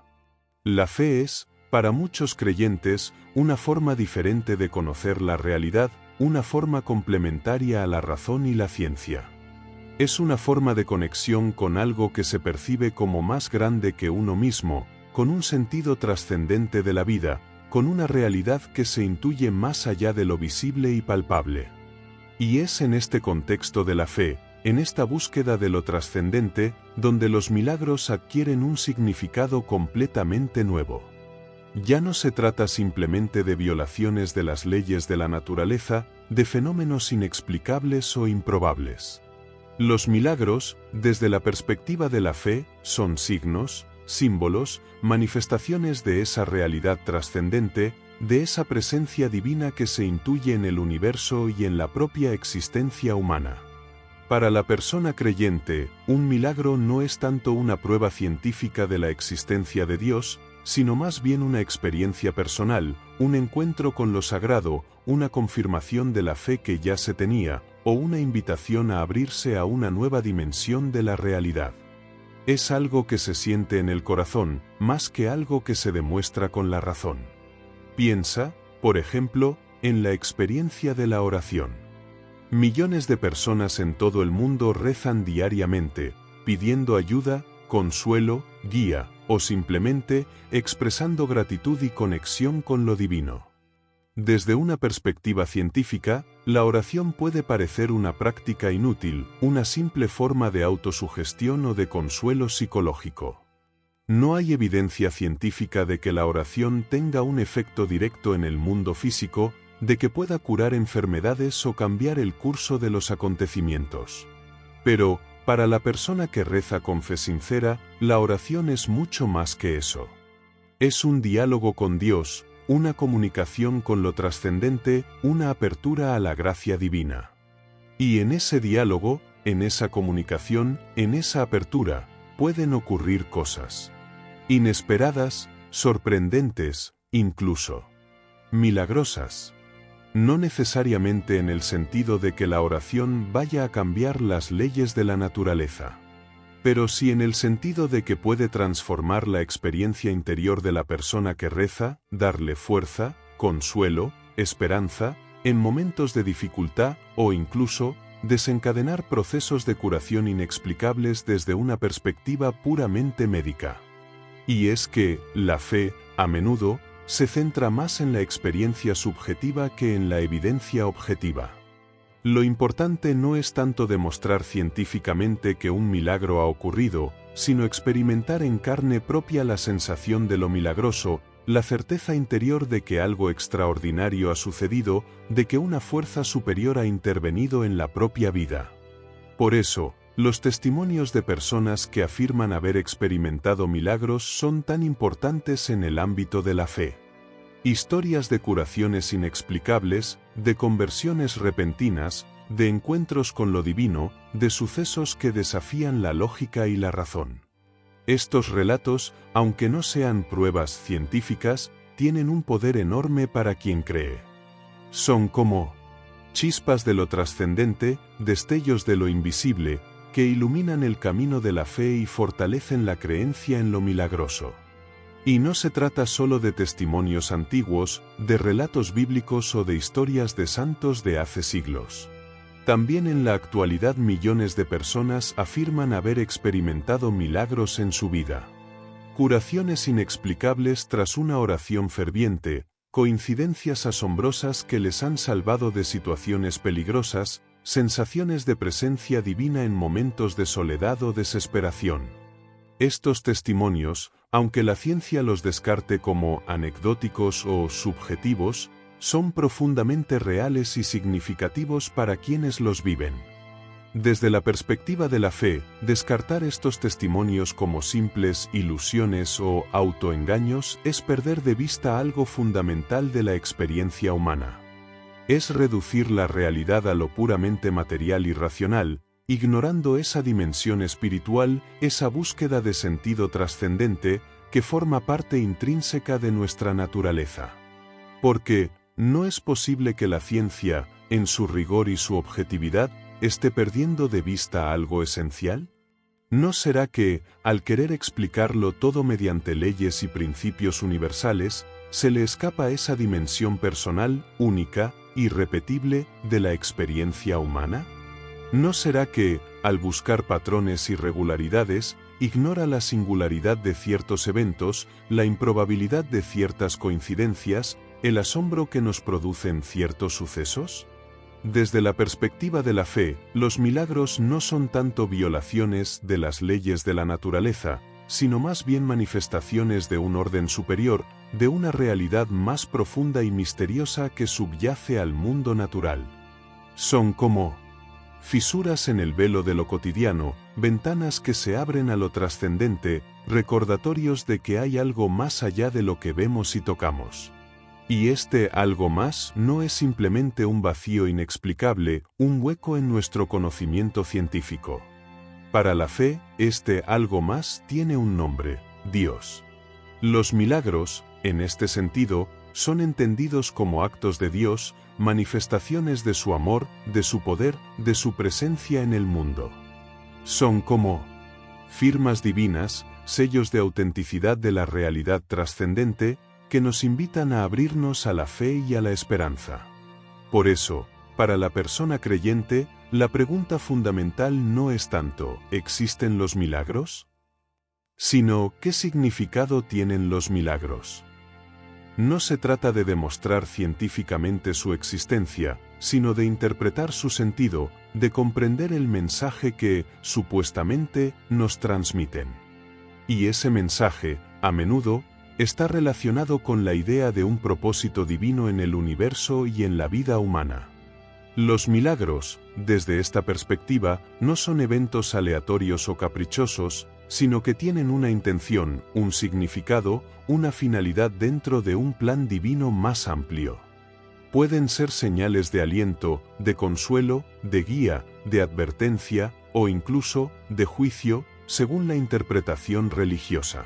La fe es, para muchos creyentes, una forma diferente de conocer la realidad, una forma complementaria a la razón y la ciencia. Es una forma de conexión con algo que se percibe como más grande que uno mismo, con un sentido trascendente de la vida, con una realidad que se intuye más allá de lo visible y palpable. Y es en este contexto de la fe, en esta búsqueda de lo trascendente, donde los milagros adquieren un significado completamente nuevo. Ya no se trata simplemente de violaciones de las leyes de la naturaleza, de fenómenos inexplicables o improbables. Los milagros, desde la perspectiva de la fe, son signos, símbolos, manifestaciones de esa realidad trascendente, de esa presencia divina que se intuye en el universo y en la propia existencia humana. Para la persona creyente, un milagro no es tanto una prueba científica de la existencia de Dios, sino más bien una experiencia personal, un encuentro con lo sagrado, una confirmación de la fe que ya se tenía, o una invitación a abrirse a una nueva dimensión de la realidad. Es algo que se siente en el corazón, más que algo que se demuestra con la razón. Piensa, por ejemplo, en la experiencia de la oración. Millones de personas en todo el mundo rezan diariamente, pidiendo ayuda, consuelo, guía, o simplemente expresando gratitud y conexión con lo divino. Desde una perspectiva científica, la oración puede parecer una práctica inútil, una simple forma de autosugestión o de consuelo psicológico. No hay evidencia científica de que la oración tenga un efecto directo en el mundo físico, de que pueda curar enfermedades o cambiar el curso de los acontecimientos. Pero, para la persona que reza con fe sincera, la oración es mucho más que eso. Es un diálogo con Dios, una comunicación con lo trascendente, una apertura a la gracia divina. Y en ese diálogo, en esa comunicación, en esa apertura, pueden ocurrir cosas inesperadas, sorprendentes, incluso milagrosas. No necesariamente en el sentido de que la oración vaya a cambiar las leyes de la naturaleza, pero sí en el sentido de que puede transformar la experiencia interior de la persona que reza, darle fuerza, consuelo, esperanza, en momentos de dificultad o incluso desencadenar procesos de curación inexplicables desde una perspectiva puramente médica. Y es que, la fe, a menudo, se centra más en la experiencia subjetiva que en la evidencia objetiva. Lo importante no es tanto demostrar científicamente que un milagro ha ocurrido, sino experimentar en carne propia la sensación de lo milagroso, la certeza interior de que algo extraordinario ha sucedido, de que una fuerza superior ha intervenido en la propia vida. Por eso, los testimonios de personas que afirman haber experimentado milagros son tan importantes en el ámbito de la fe. Historias de curaciones inexplicables, de conversiones repentinas, de encuentros con lo divino, de sucesos que desafían la lógica y la razón. Estos relatos, aunque no sean pruebas científicas, tienen un poder enorme para quien cree. Son como chispas de lo trascendente, destellos de lo invisible, que iluminan el camino de la fe y fortalecen la creencia en lo milagroso. Y no se trata solo de testimonios antiguos, de relatos bíblicos o de historias de santos de hace siglos. También en la actualidad millones de personas afirman haber experimentado milagros en su vida. Curaciones inexplicables tras una oración ferviente, coincidencias asombrosas que les han salvado de situaciones peligrosas, sensaciones de presencia divina en momentos de soledad o desesperación. Estos testimonios, aunque la ciencia los descarte como anecdóticos o subjetivos, son profundamente reales y significativos para quienes los viven. Desde la perspectiva de la fe, descartar estos testimonios como simples ilusiones o autoengaños es perder de vista algo fundamental de la experiencia humana. Es reducir la realidad a lo puramente material y racional, ignorando esa dimensión espiritual, esa búsqueda de sentido trascendente, que forma parte intrínseca de nuestra naturaleza. Porque, ¿no es posible que la ciencia, en su rigor y su objetividad, esté perdiendo de vista algo esencial? ¿No será que, al querer explicarlo todo mediante leyes y principios universales, se le escapa esa dimensión personal, única, irrepetible, de la experiencia humana? ¿No será que, al buscar patrones y regularidades, ignora la singularidad de ciertos eventos, la improbabilidad de ciertas coincidencias, el asombro que nos producen ciertos sucesos? Desde la perspectiva de la fe, los milagros no son tanto violaciones de las leyes de la naturaleza, sino más bien manifestaciones de un orden superior, de una realidad más profunda y misteriosa que subyace al mundo natural. Son como fisuras en el velo de lo cotidiano, ventanas que se abren a lo trascendente, recordatorios de que hay algo más allá de lo que vemos y tocamos. Y este algo más no es simplemente un vacío inexplicable, un hueco en nuestro conocimiento científico. Para la fe, este algo más tiene un nombre: Dios. Los milagros, en este sentido, son entendidos como actos de Dios, manifestaciones de su amor, de su poder, de su presencia en el mundo. Son como firmas divinas, sellos de autenticidad de la realidad trascendente, que nos invitan a abrirnos a la fe y a la esperanza. Por eso, para la persona creyente, la pregunta fundamental no es tanto ¿existen los milagros?, sino ¿qué significado tienen los milagros? No se trata de demostrar científicamente su existencia, sino de interpretar su sentido, de comprender el mensaje que, supuestamente, nos transmiten. Y ese mensaje, a menudo, está relacionado con la idea de un propósito divino en el universo y en la vida humana. Los milagros, desde esta perspectiva, no son eventos aleatorios o caprichosos, sino que tienen una intención, un significado, una finalidad dentro de un plan divino más amplio. Pueden ser señales de aliento, de consuelo, de guía, de advertencia, o incluso, de juicio, según la interpretación religiosa.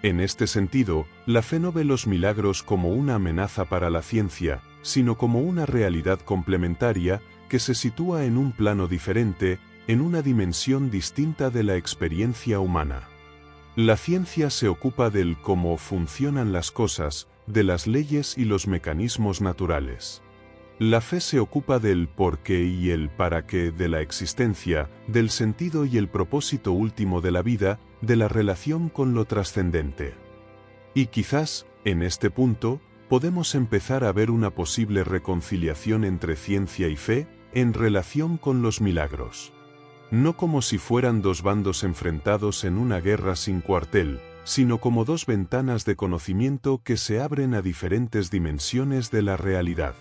En este sentido, la fe no ve los milagros como una amenaza para la ciencia, sino como una realidad complementaria que se sitúa en un plano diferente, en una dimensión distinta de la experiencia humana. La ciencia se ocupa del cómo funcionan las cosas, de las leyes y los mecanismos naturales. La fe se ocupa del por qué y el para qué de la existencia, del sentido y el propósito último de la vida, de la relación con lo trascendente. Y quizás, en este punto, podemos empezar a ver una posible reconciliación entre ciencia y fe, en relación con los milagros. No como si fueran dos bandos enfrentados en una guerra sin cuartel, sino como dos ventanas de conocimiento que se abren a diferentes dimensiones de la realidad.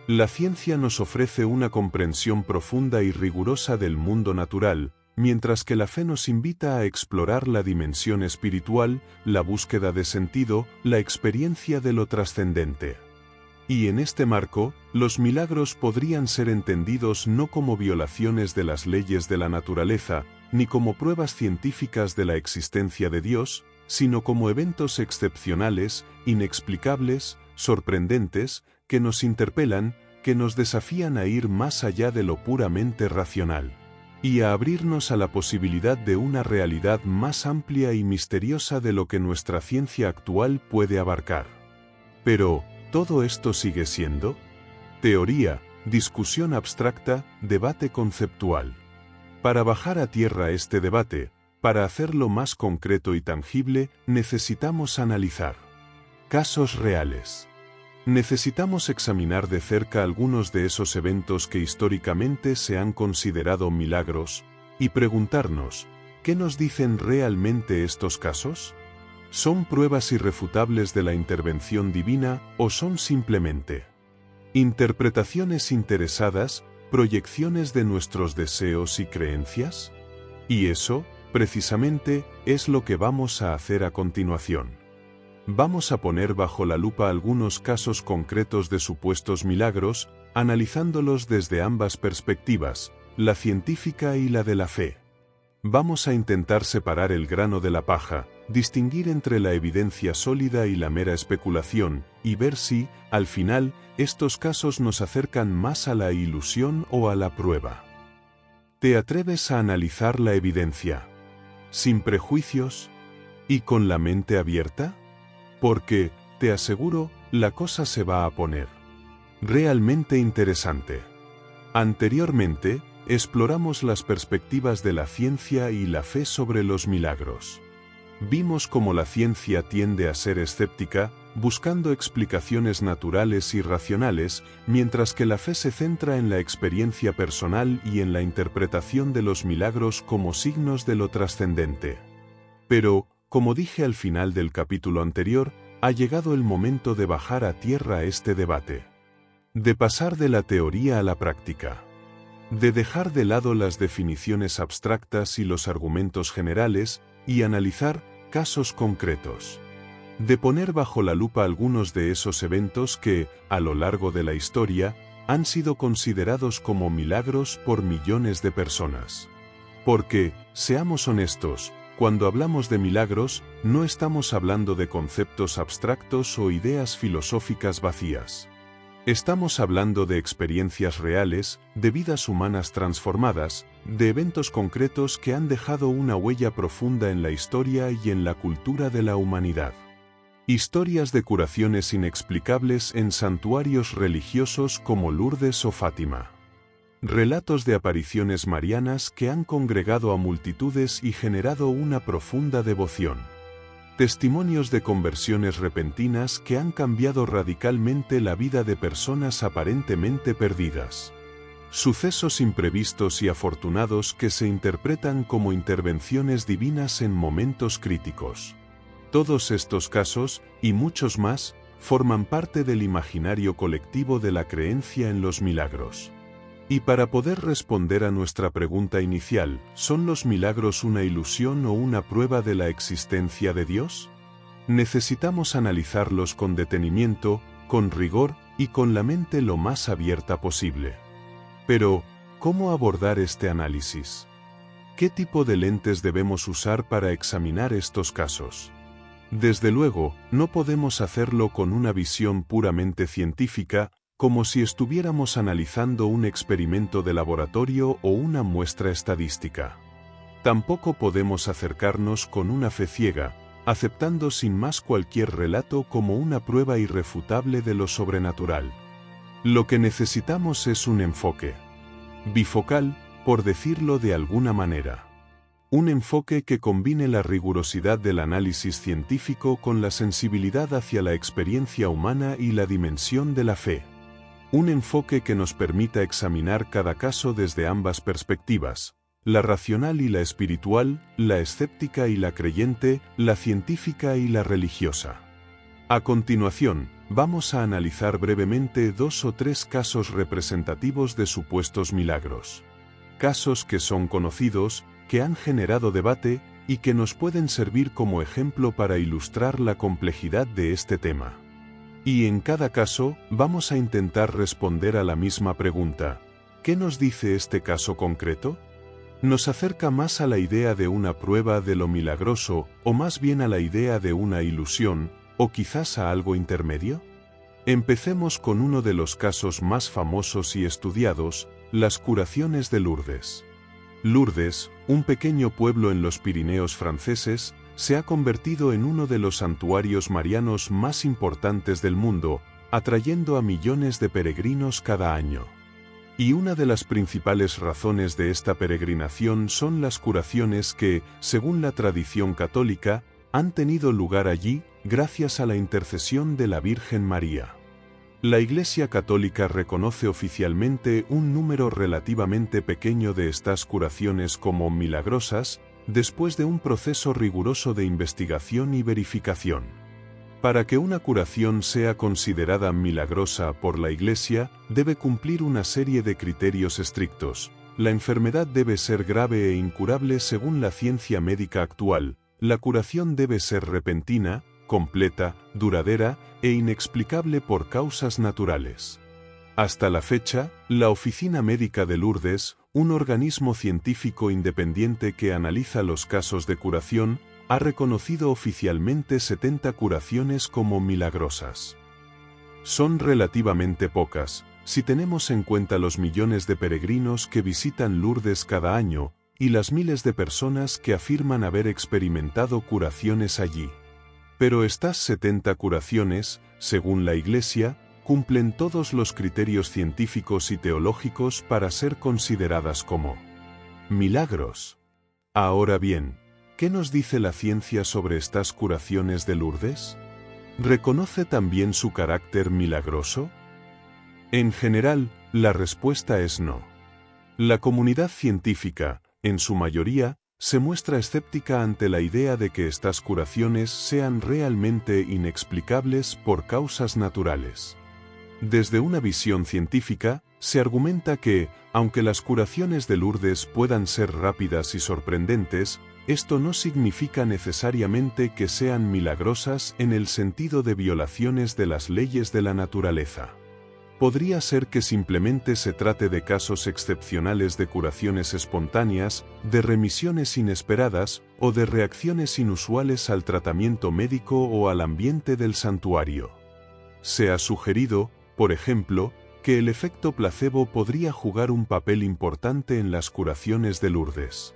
La ciencia nos ofrece una comprensión profunda y rigurosa del mundo natural, mientras que la fe nos invita a explorar la dimensión espiritual, la búsqueda de sentido, la experiencia de lo trascendente. Y en este marco, los milagros podrían ser entendidos no como violaciones de las leyes de la naturaleza, ni como pruebas científicas de la existencia de Dios, sino como eventos excepcionales, inexplicables, sorprendentes, que nos interpelan, que nos desafían a ir más allá de lo puramente racional, y a abrirnos a la posibilidad de una realidad más amplia y misteriosa de lo que nuestra ciencia actual puede abarcar. Pero, ¿todo esto sigue siendo? Teoría, discusión abstracta, debate conceptual. Para bajar a tierra este debate, para hacerlo más concreto y tangible, necesitamos analizar casos reales. Necesitamos examinar de cerca algunos de esos eventos que históricamente se han considerado milagros, y preguntarnos, ¿qué nos dicen realmente estos casos? ¿Son pruebas irrefutables de la intervención divina o son simplemente interpretaciones interesadas, proyecciones de nuestros deseos y creencias? Y eso, precisamente, es lo que vamos a hacer a continuación. Vamos a poner bajo la lupa algunos casos concretos de supuestos milagros, analizándolos desde ambas perspectivas, la científica y la de la fe. Vamos a intentar separar el grano de la paja, distinguir entre la evidencia sólida y la mera especulación, y ver si, al final, estos casos nos acercan más a la ilusión o a la prueba. ¿Te atreves a analizar la evidencia? sin prejuicios y con la mente abierta? Porque, te aseguro, la cosa se va a poner realmente interesante. Anteriormente, exploramos las perspectivas de la ciencia y la fe sobre los milagros. Vimos cómo la ciencia tiende a ser escéptica, buscando explicaciones naturales y racionales, mientras que la fe se centra en la experiencia personal y en la interpretación de los milagros como signos de lo trascendente. Pero, como dije al final del capítulo anterior, ha llegado el momento de bajar a tierra este debate. De pasar de la teoría a la práctica. De dejar de lado las definiciones abstractas y los argumentos generales, y analizar casos concretos. De poner bajo la lupa algunos de esos eventos que, a lo largo de la historia, han sido considerados como milagros por millones de personas. Porque, seamos honestos, cuando hablamos de milagros, no estamos hablando de conceptos abstractos o ideas filosóficas vacías. Estamos hablando de experiencias reales, de vidas humanas transformadas, de eventos concretos que han dejado una huella profunda en la historia y en la cultura de la humanidad. Historias de curaciones inexplicables en santuarios religiosos como Lourdes o Fátima. Relatos de apariciones marianas que han congregado a multitudes y generado una profunda devoción. Testimonios de conversiones repentinas que han cambiado radicalmente la vida de personas aparentemente perdidas. Sucesos imprevistos y afortunados que se interpretan como intervenciones divinas en momentos críticos. Todos estos casos, y muchos más, forman parte del imaginario colectivo de la creencia en los milagros. Y para poder responder a nuestra pregunta inicial, ¿son los milagros una ilusión o una prueba de la existencia de Dios? Necesitamos analizarlos con detenimiento, con rigor y con la mente lo más abierta posible. Pero, ¿cómo abordar este análisis? ¿Qué tipo de lentes debemos usar para examinar estos casos? Desde luego, no podemos hacerlo con una visión puramente científica, como si estuviéramos analizando un experimento de laboratorio o una muestra estadística. Tampoco podemos acercarnos con una fe ciega, aceptando sin más cualquier relato como una prueba irrefutable de lo sobrenatural. Lo que necesitamos es un enfoque bifocal, por decirlo de alguna manera. Un enfoque que combine la rigurosidad del análisis científico con la sensibilidad hacia la experiencia humana y la dimensión de la fe. Un enfoque que nos permita examinar cada caso desde ambas perspectivas, la racional y la espiritual, la escéptica y la creyente, la científica y la religiosa. A continuación, vamos a analizar brevemente 2 o 3 casos representativos de supuestos milagros. Casos que son conocidos, que han generado debate y que nos pueden servir como ejemplo para ilustrar la complejidad de este tema. Y en cada caso, vamos a intentar responder a la misma pregunta: ¿qué nos dice este caso concreto? ¿Nos acerca más a la idea de una prueba de lo milagroso, o más bien a la idea de una ilusión, o quizás a algo intermedio? Empecemos con uno de los casos más famosos y estudiados, las curaciones de Lourdes. Lourdes, un pequeño pueblo en los Pirineos franceses, se ha convertido en uno de los santuarios marianos más importantes del mundo, atrayendo a millones de peregrinos cada año. Y una de las principales razones de esta peregrinación son las curaciones que, según la tradición católica, han tenido lugar allí gracias a la intercesión de la Virgen María. La Iglesia Católica reconoce oficialmente un número relativamente pequeño de estas curaciones como milagrosas, después de un proceso riguroso de investigación y verificación. Para que una curación sea considerada milagrosa por la Iglesia, debe cumplir una serie de criterios estrictos. La enfermedad debe ser grave e incurable según la ciencia médica actual. La curación debe ser repentina, completa, duradera e inexplicable por causas naturales. Hasta la fecha, la Oficina Médica de Lourdes, un organismo científico independiente que analiza los casos de curación, ha reconocido oficialmente 70 curaciones como milagrosas. Son relativamente pocas, si tenemos en cuenta los millones de peregrinos que visitan Lourdes cada año, y las miles de personas que afirman haber experimentado curaciones allí. Pero estas 70 curaciones, según la Iglesia, cumplen todos los criterios científicos y teológicos para ser consideradas como milagros. Ahora bien, ¿qué nos dice la ciencia sobre estas curaciones de Lourdes? ¿Reconoce también su carácter milagroso? En general, la respuesta es no. La comunidad científica, en su mayoría, se muestra escéptica ante la idea de que estas curaciones sean realmente inexplicables por causas naturales. Desde una visión científica, se argumenta que, aunque las curaciones de Lourdes puedan ser rápidas y sorprendentes, esto no significa necesariamente que sean milagrosas en el sentido de violaciones de las leyes de la naturaleza. Podría ser que simplemente se trate de casos excepcionales de curaciones espontáneas, de remisiones inesperadas o de reacciones inusuales al tratamiento médico o al ambiente del santuario. Se ha sugerido, por ejemplo, que el efecto placebo podría jugar un papel importante en las curaciones de Lourdes.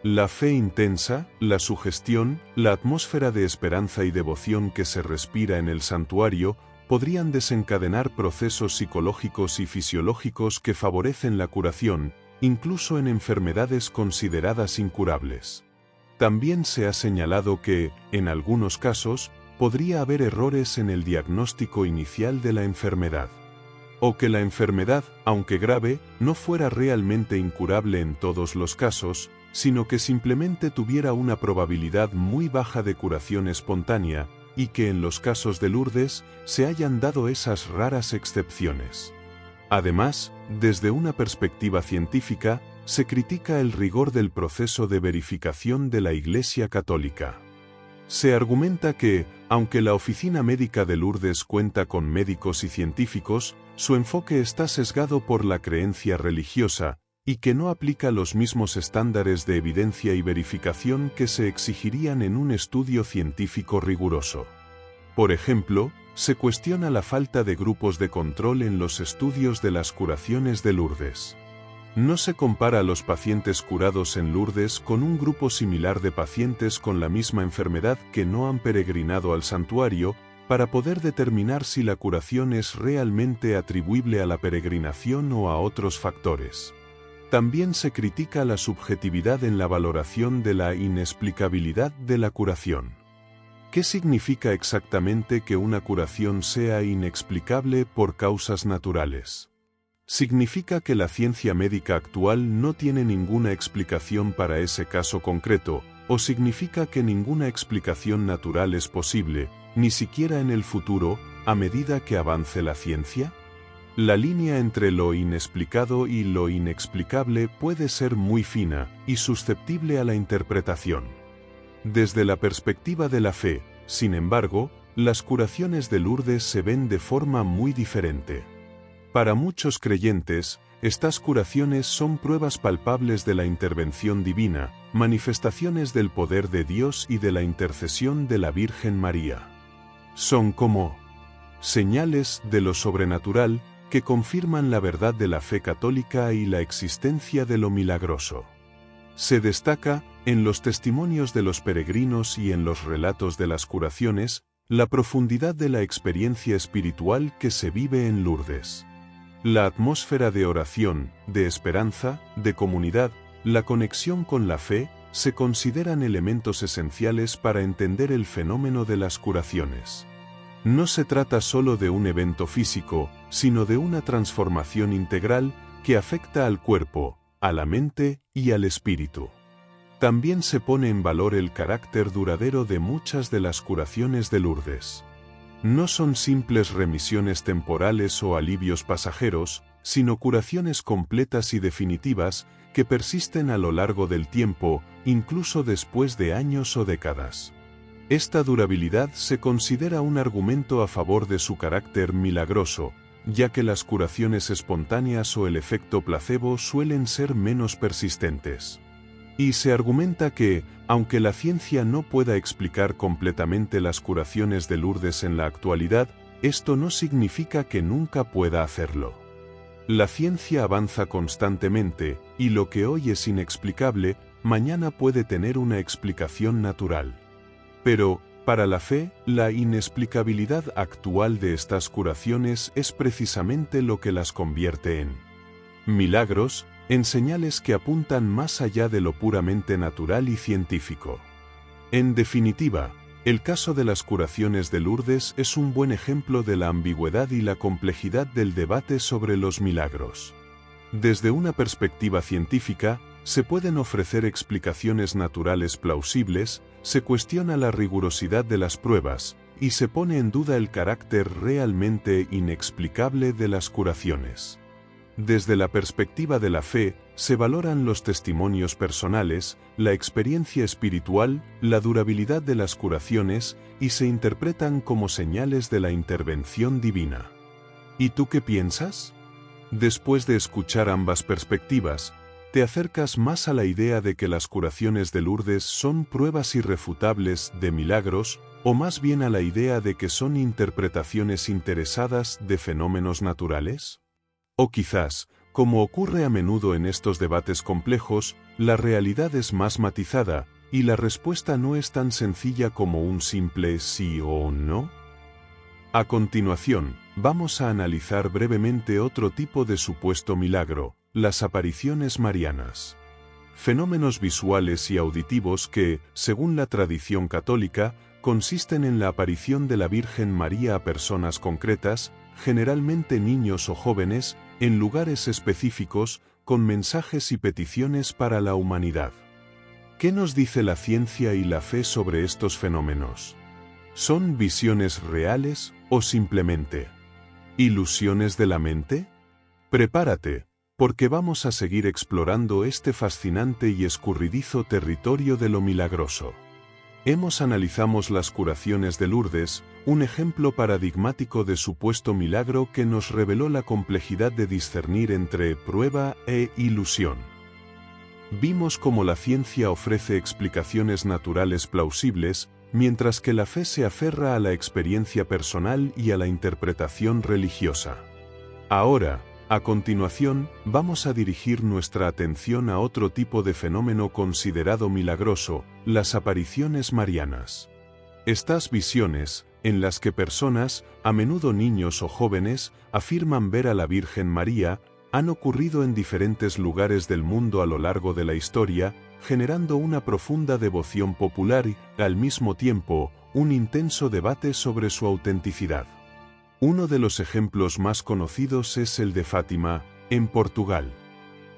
La fe intensa, la sugestión, la atmósfera de esperanza y devoción que se respira en el santuario podrían desencadenar procesos psicológicos y fisiológicos que favorecen la curación, incluso en enfermedades consideradas incurables. También se ha señalado que, en algunos casos, podría haber errores en el diagnóstico inicial de la enfermedad. O que la enfermedad, aunque grave, no fuera realmente incurable en todos los casos, sino que simplemente tuviera una probabilidad muy baja de curación espontánea, y que en los casos de Lourdes se hayan dado esas raras excepciones. Además, desde una perspectiva científica, se critica el rigor del proceso de verificación de la Iglesia Católica. Se argumenta que, aunque la Oficina Médica de Lourdes cuenta con médicos y científicos, su enfoque está sesgado por la creencia religiosa, y que no aplica los mismos estándares de evidencia y verificación que se exigirían en un estudio científico riguroso. Por ejemplo, se cuestiona la falta de grupos de control en los estudios de las curaciones de Lourdes. No se compara a los pacientes curados en Lourdes con un grupo similar de pacientes con la misma enfermedad que no han peregrinado al santuario, para poder determinar si la curación es realmente atribuible a la peregrinación o a otros factores. También se critica la subjetividad en la valoración de la inexplicabilidad de la curación. ¿Qué significa exactamente que una curación sea inexplicable por causas naturales? ¿Significa que la ciencia médica actual no tiene ninguna explicación para ese caso concreto, o significa que ninguna explicación natural es posible, ni siquiera en el futuro, a medida que avance la ciencia? La línea entre lo inexplicado y lo inexplicable puede ser muy fina y susceptible a la interpretación. Desde la perspectiva de la fe, sin embargo, las curaciones de Lourdes se ven de forma muy diferente. Para muchos creyentes, estas curaciones son pruebas palpables de la intervención divina, manifestaciones del poder de Dios y de la intercesión de la Virgen María. Son como señales de lo sobrenatural, que confirman la verdad de la fe católica y la existencia de lo milagroso. Se destaca, en los testimonios de los peregrinos y en los relatos de las curaciones, la profundidad de la experiencia espiritual que se vive en Lourdes. La atmósfera de oración, de esperanza, de comunidad, la conexión con la fe, se consideran elementos esenciales para entender el fenómeno de las curaciones. No se trata solo de un evento físico, sino de una transformación integral que afecta al cuerpo, a la mente y al espíritu. También se pone en valor el carácter duradero de muchas de las curaciones de Lourdes. No son simples remisiones temporales o alivios pasajeros, sino curaciones completas y definitivas que persisten a lo largo del tiempo, incluso después de años o décadas. Esta durabilidad se considera un argumento a favor de su carácter milagroso, ya que las curaciones espontáneas o el efecto placebo suelen ser menos persistentes. Y se argumenta que, aunque la ciencia no pueda explicar completamente las curaciones de Lourdes en la actualidad, esto no significa que nunca pueda hacerlo. La ciencia avanza constantemente, y lo que hoy es inexplicable, mañana puede tener una explicación natural. Pero, para la fe, la inexplicabilidad actual de estas curaciones es precisamente lo que las convierte en milagros, en señales que apuntan más allá de lo puramente natural y científico. En definitiva, el caso de las curaciones de Lourdes es un buen ejemplo de la ambigüedad y la complejidad del debate sobre los milagros. Desde una perspectiva científica, se pueden ofrecer explicaciones naturales plausibles, se cuestiona la rigurosidad de las pruebas, y se pone en duda el carácter realmente inexplicable de las curaciones. Desde la perspectiva de la fe, se valoran los testimonios personales, la experiencia espiritual, la durabilidad de las curaciones, y se interpretan como señales de la intervención divina. ¿Y tú qué piensas? Después de escuchar ambas perspectivas, ¿te acercas más a la idea de que las curaciones de Lourdes son pruebas irrefutables de milagros, o más bien a la idea de que son interpretaciones interesadas de fenómenos naturales? O quizás, como ocurre a menudo en estos debates complejos, la realidad es más matizada, y la respuesta no es tan sencilla como un simple sí o no. A continuación, vamos a analizar brevemente otro tipo de supuesto milagro, las apariciones marianas. Fenómenos visuales y auditivos que, según la tradición católica, consisten en la aparición de la Virgen María a personas concretas, generalmente niños o jóvenes, en lugares específicos, con mensajes y peticiones para la humanidad. ¿Qué nos dice la ciencia y la fe sobre estos fenómenos? ¿Son visiones reales o simplemente ilusiones de la mente? Prepárate, porque vamos a seguir explorando este fascinante y escurridizo territorio de lo milagroso. Analizamos las curaciones de Lourdes, un ejemplo paradigmático de supuesto milagro que nos reveló la complejidad de discernir entre prueba e ilusión. Vimos cómo la ciencia ofrece explicaciones naturales plausibles, mientras que la fe se aferra a la experiencia personal y a la interpretación religiosa. Ahora, a continuación, vamos a dirigir nuestra atención a otro tipo de fenómeno considerado milagroso, las apariciones marianas. Estas visiones, en las que personas, a menudo niños o jóvenes, afirman ver a la Virgen María, han ocurrido en diferentes lugares del mundo a lo largo de la historia, generando una profunda devoción popular y, al mismo tiempo, un intenso debate sobre su autenticidad. Uno de los ejemplos más conocidos es el de Fátima, en Portugal.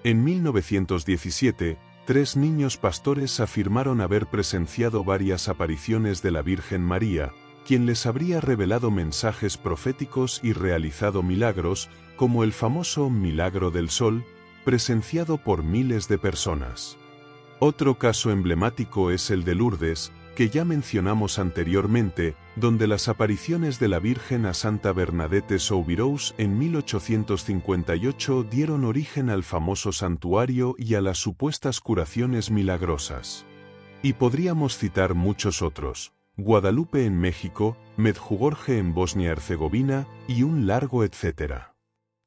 En 1917, 3 niños pastores afirmaron haber presenciado varias apariciones de la Virgen María, quien les habría revelado mensajes proféticos y realizado milagros, como el famoso Milagro del Sol, presenciado por miles de personas. Otro caso emblemático es el de Lourdes, que ya mencionamos anteriormente, donde las apariciones de la Virgen a Santa Bernadette Soubirous en 1858 dieron origen al famoso santuario y a las supuestas curaciones milagrosas. Y podríamos citar muchos otros: Guadalupe en México, Medjugorje en Bosnia-Herzegovina, y un largo etcétera.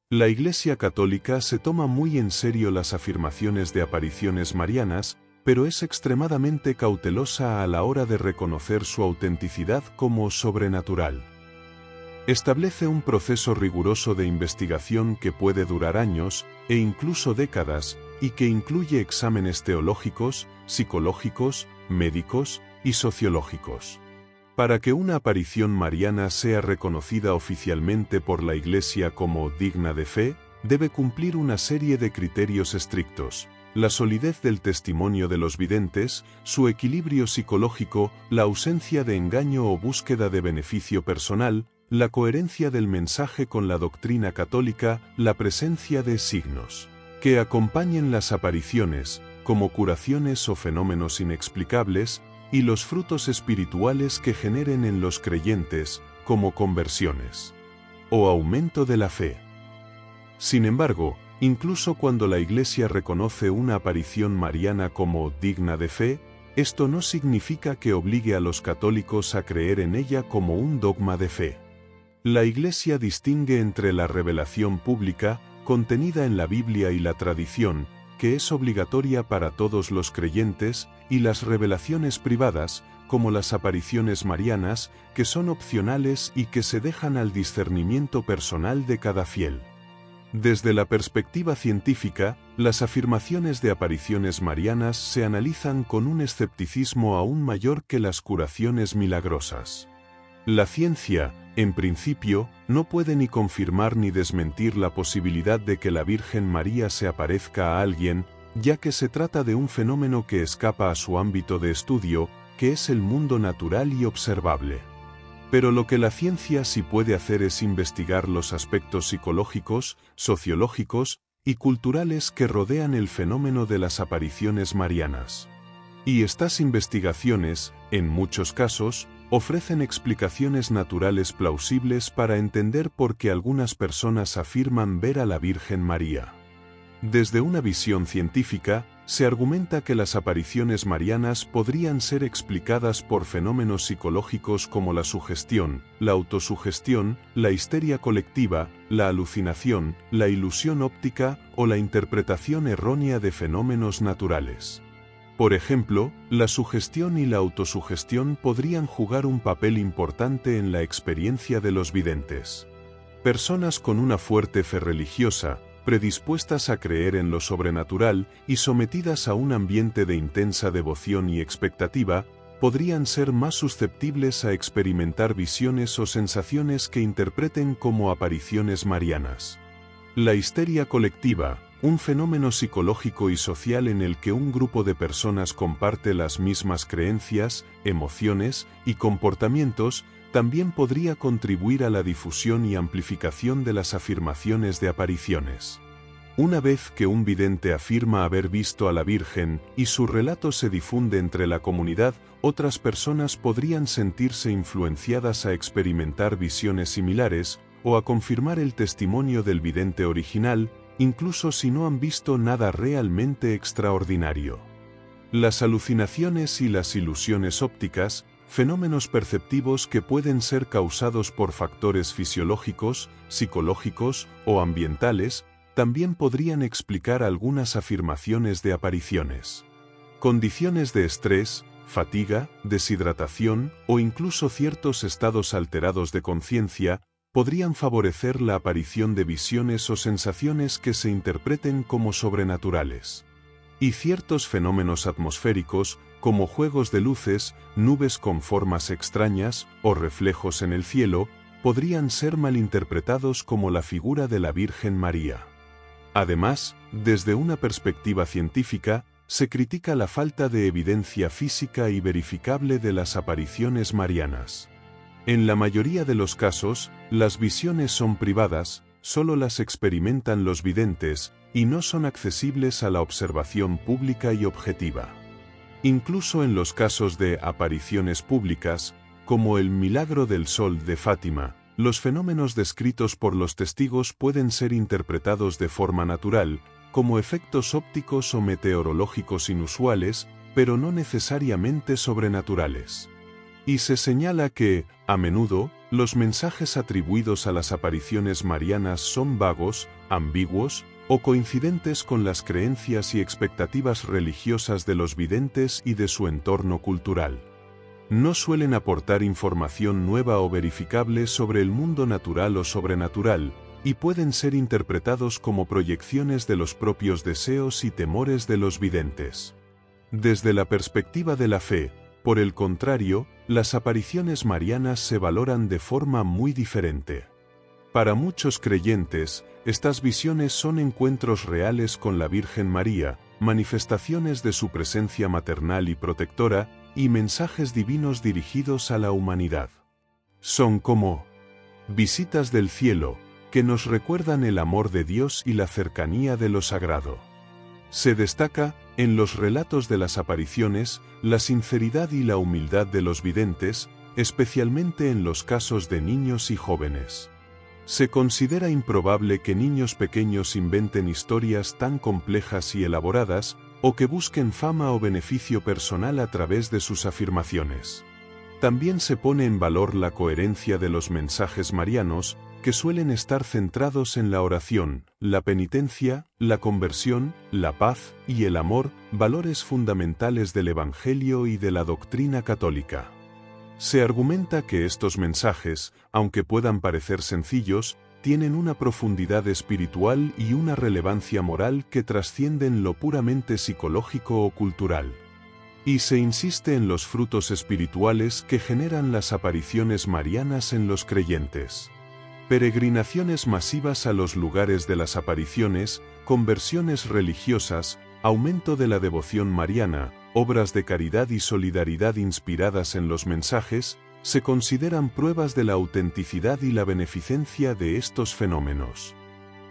La Iglesia Católica se toma muy en serio las afirmaciones de apariciones marianas, pero es extremadamente cautelosa a la hora de reconocer su autenticidad como sobrenatural. Establece un proceso riguroso de investigación que puede durar años, e incluso décadas, y que incluye exámenes teológicos, psicológicos, médicos y sociológicos. Para que una aparición mariana sea reconocida oficialmente por la Iglesia como digna de fe, debe cumplir una serie de criterios estrictos: la solidez del testimonio de los videntes, su equilibrio psicológico, la ausencia de engaño o búsqueda de beneficio personal, la coherencia del mensaje con la doctrina católica, la presencia de signos que acompañen las apariciones, como curaciones o fenómenos inexplicables, y los frutos espirituales que generen en los creyentes, como conversiones o aumento de la fe. Sin embargo, incluso cuando la Iglesia reconoce una aparición mariana como digna de fe, esto no significa que obligue a los católicos a creer en ella como un dogma de fe. La Iglesia distingue entre la revelación pública, contenida en la Biblia y la tradición, que es obligatoria para todos los creyentes, y las revelaciones privadas, como las apariciones marianas, que son opcionales y que se dejan al discernimiento personal de cada fiel. Desde la perspectiva científica, las afirmaciones de apariciones marianas se analizan con un escepticismo aún mayor que las curaciones milagrosas. La ciencia, en principio, no puede ni confirmar ni desmentir la posibilidad de que la Virgen María se aparezca a alguien, ya que se trata de un fenómeno que escapa a su ámbito de estudio, que es el mundo natural y observable. Pero lo que la ciencia sí puede hacer es investigar los aspectos psicológicos, sociológicos y culturales que rodean el fenómeno de las apariciones marianas. Y estas investigaciones, en muchos casos, ofrecen explicaciones naturales plausibles para entender por qué algunas personas afirman ver a la Virgen María. Desde una visión científica, se argumenta que las apariciones marianas podrían ser explicadas por fenómenos psicológicos como la sugestión, la autosugestión, la histeria colectiva, la alucinación, la ilusión óptica o la interpretación errónea de fenómenos naturales. Por ejemplo, la sugestión y la autosugestión podrían jugar un papel importante en la experiencia de los videntes. Personas con una fuerte fe religiosa, predispuestas a creer en lo sobrenatural y sometidas a un ambiente de intensa devoción y expectativa, podrían ser más susceptibles a experimentar visiones o sensaciones que interpreten como apariciones marianas. La histeria colectiva, un fenómeno psicológico y social en el que un grupo de personas comparte las mismas creencias, emociones y comportamientos, también podría contribuir a la difusión y amplificación de las afirmaciones de apariciones. Una vez que un vidente afirma haber visto a la Virgen y su relato se difunde entre la comunidad, otras personas podrían sentirse influenciadas a experimentar visiones similares o a confirmar el testimonio del vidente original, incluso si no han visto nada realmente extraordinario. Las alucinaciones y las ilusiones ópticas, fenómenos perceptivos que pueden ser causados por factores fisiológicos, psicológicos o ambientales, también podrían explicar algunas afirmaciones de apariciones. Condiciones de estrés, fatiga, deshidratación o incluso ciertos estados alterados de conciencia podrían favorecer la aparición de visiones o sensaciones que se interpreten como sobrenaturales. Y ciertos fenómenos atmosféricos, como juegos de luces, nubes con formas extrañas o reflejos en el cielo, podrían ser malinterpretados como la figura de la Virgen María. Además, desde una perspectiva científica, se critica la falta de evidencia física y verificable de las apariciones marianas. En la mayoría de los casos, las visiones son privadas, solo las experimentan los videntes, y no son accesibles a la observación pública y objetiva. Incluso en los casos de apariciones públicas, como el milagro del sol de Fátima, los fenómenos descritos por los testigos pueden ser interpretados de forma natural, como efectos ópticos o meteorológicos inusuales, pero no necesariamente sobrenaturales. Y se señala que, a menudo, los mensajes atribuidos a las apariciones marianas son vagos, ambiguos, o coincidentes con las creencias y expectativas religiosas de los videntes y de su entorno cultural. No suelen aportar información nueva o verificable sobre el mundo natural o sobrenatural, y pueden ser interpretados como proyecciones de los propios deseos y temores de los videntes. Desde la perspectiva de la fe, por el contrario, las apariciones marianas se valoran de forma muy diferente. Para muchos creyentes, estas visiones son encuentros reales con la Virgen María, manifestaciones de su presencia maternal y protectora, y mensajes divinos dirigidos a la humanidad. Son como visitas del cielo, que nos recuerdan el amor de Dios y la cercanía de lo sagrado. Se destaca, en los relatos de las apariciones, la sinceridad y la humildad de los videntes, especialmente en los casos de niños y jóvenes. Se considera improbable que niños pequeños inventen historias tan complejas y elaboradas, o que busquen fama o beneficio personal a través de sus afirmaciones. También se pone en valor la coherencia de los mensajes marianos, que suelen estar centrados en la oración, la penitencia, la conversión, la paz y el amor, valores fundamentales del Evangelio y de la doctrina católica. Se argumenta que estos mensajes, aunque puedan parecer sencillos, tienen una profundidad espiritual y una relevancia moral que trascienden lo puramente psicológico o cultural. Y se insiste en los frutos espirituales que generan las apariciones marianas en los creyentes. Peregrinaciones masivas a los lugares de las apariciones, conversiones religiosas, aumento de la devoción mariana, obras de caridad y solidaridad inspiradas en los mensajes, se consideran pruebas de la autenticidad y la beneficencia de estos fenómenos.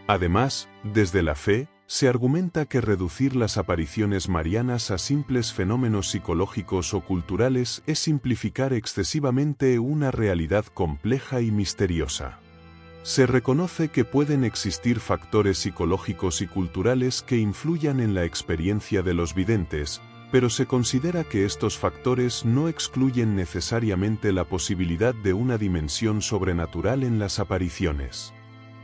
Además, desde la fe, se argumenta que reducir las apariciones marianas a simples fenómenos psicológicos o culturales es simplificar excesivamente una realidad compleja y misteriosa. Se reconoce que pueden existir factores psicológicos y culturales que influyan en la experiencia de los videntes, pero se considera que estos factores no excluyen necesariamente la posibilidad de una dimensión sobrenatural en las apariciones.